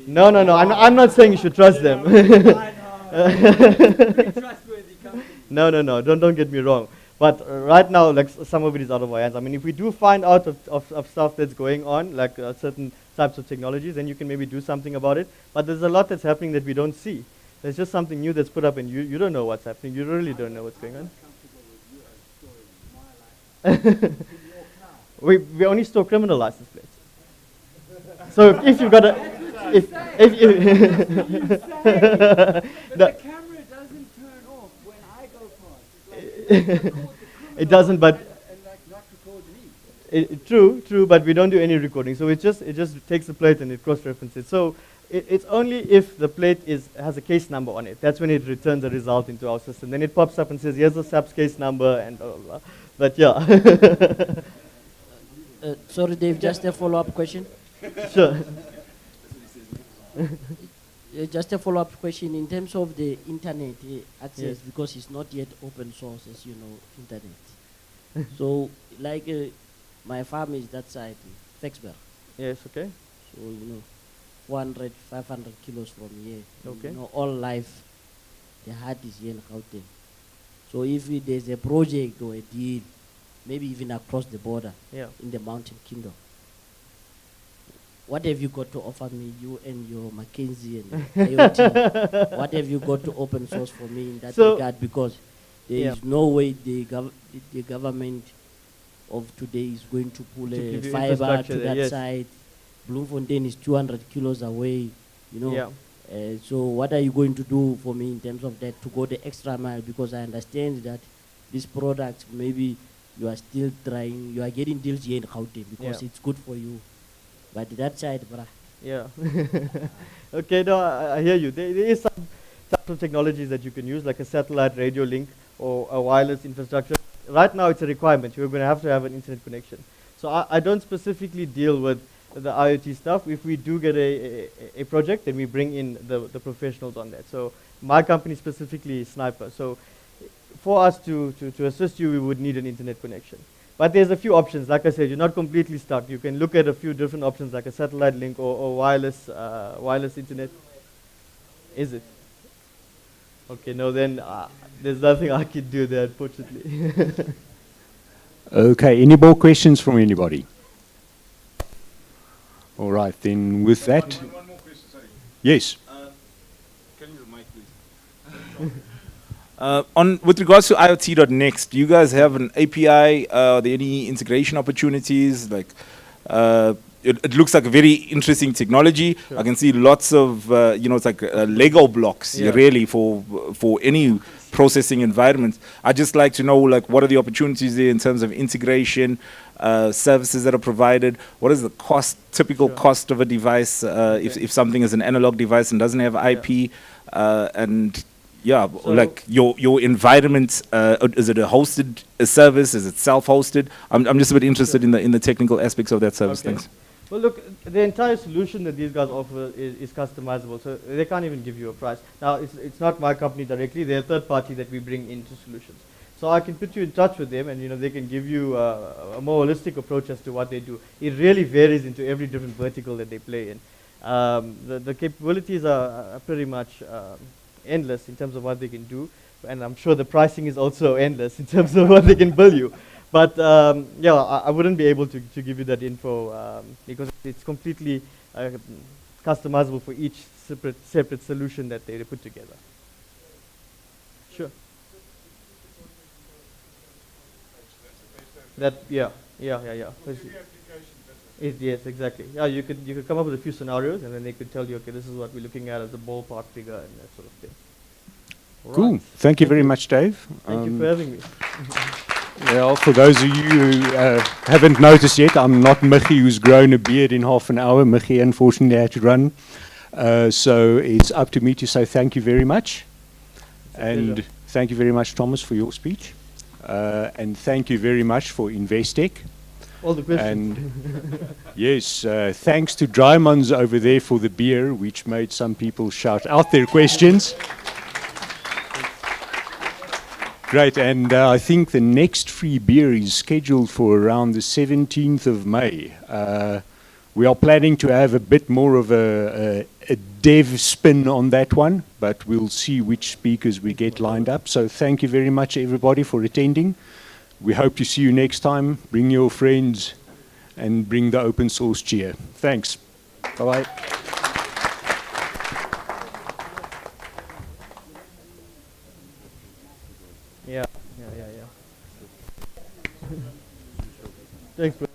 No, I'm not saying you should trust them. No, don't get me wrong. But right now, like, some of it is out of our hands. I mean, if we do find out of stuff that's going on, like certain types of technologies, then you can maybe do something about it. But there's a lot that's happening that we don't see. There's just something new that's put up, and you don't know what's happening. You really don't know what's going on. We only store criminal license plates. So if you've got a... If you the camera doesn't turn off when I go past. It doesn't, but and not record me. True, but we don't do any recording. So it just takes the plate and it cross-references. So it's only if the plate has a case number on it. That's when it returns a result into our system. Then it pops up and says, here's the SAP's case number, and blah, blah, blah. But yeah. Sorry, Dave, just a follow-up question. Sure. just a follow-up question in terms of the internet access, because it's not yet open source, as you know, internet. So, like my farm is that side, Fexberg. Yes, okay. So, 400, 500 kilos from here. Okay. All life, the heart is here in Gauteng. So if there's a project or a deal, maybe even across the border in the Mountain Kingdom, what have you got to offer me, you and your Mackenzie and IoT? What have you got to open source for me in that regard? Because there is no way the government of today is going to pull a fiber to that side. Bloemfontein is 200 kilos away, so what are you going to do for me in terms of that, to go the extra mile? Because I understand that this product, maybe you are still trying, you are getting deals here in Gauteng because it's good for you. But that side, brah. Yeah. Okay, no, I hear you. There is some type of technologies that you can use, like a satellite radio link or a wireless infrastructure. Right now, it's a requirement. You're going to have an internet connection. So I don't specifically deal with the IoT stuff. If we do get a project, then we bring in the professionals on that. So my company specifically is Sniper. So for us to assist you, we would need an internet connection. But there's a few options. Like I said, you're not completely stuck. You can look at a few different options, like a satellite link or wireless internet. Is it? Okay, no, then there's nothing I can do there, unfortunately. Okay, any more questions from anybody? All right, then with that. One more question, sorry. Yes. Can you use the mic, please? With regards to IoT.next, do you guys have an API? Are there any integration opportunities? Like, it looks like a very interesting technology. Sure. I can see lots of, it's like Lego blocks, really, for any processing environment. I'd just like to know, like, what are the opportunities there in terms of integration, services that are provided? What is the typical cost of a device if something is an analog device and doesn't have IP? Like your environment, is it a hosted service? Is it self-hosted? I'm just a bit interested in the technical aspects of that service. Thanks. Well, look, the entire solution that these guys offer is customizable, so they can't even give you a price. Now, it's not my company directly. They're a third party that we bring into solutions. So I can put you in touch with them, and they can give you a more holistic approach as to what they do. It really varies into every different vertical that they play in. The capabilities are pretty much endless in terms of what they can do, and I'm sure the pricing is also endless in terms of what they can bill you. But I wouldn't be able to give you that info because it's completely customizable for each separate solution that they put together. Sure. Yes, exactly. Yeah, you could come up with a few scenarios, and then they could tell you, okay, this is what we're looking at as a ballpark figure and that sort of thing. Cool. Right. Thank you very much, Dave. Thank you for having me. Well, for those of you who haven't noticed yet, I'm not Michi, who's grown a beard in half an hour. Michi, unfortunately, had to run. So it's up to me to say thank you very much. And thank you very much, Thomas, for your speech. And thank you very much for Investec. All the questions. And yes, thanks to Drymans over there for the beer, which made some people shout out their questions. Great, and I think the next free beer is scheduled for around the 17th of May. We are planning to have a bit more of a dev spin on that one, but we'll see which speakers we get lined up. So thank you very much, everybody, for attending. We hope to see you next time. Bring your friends and bring the open source cheer. Thanks. Bye-bye. Yeah. Thanks, bro.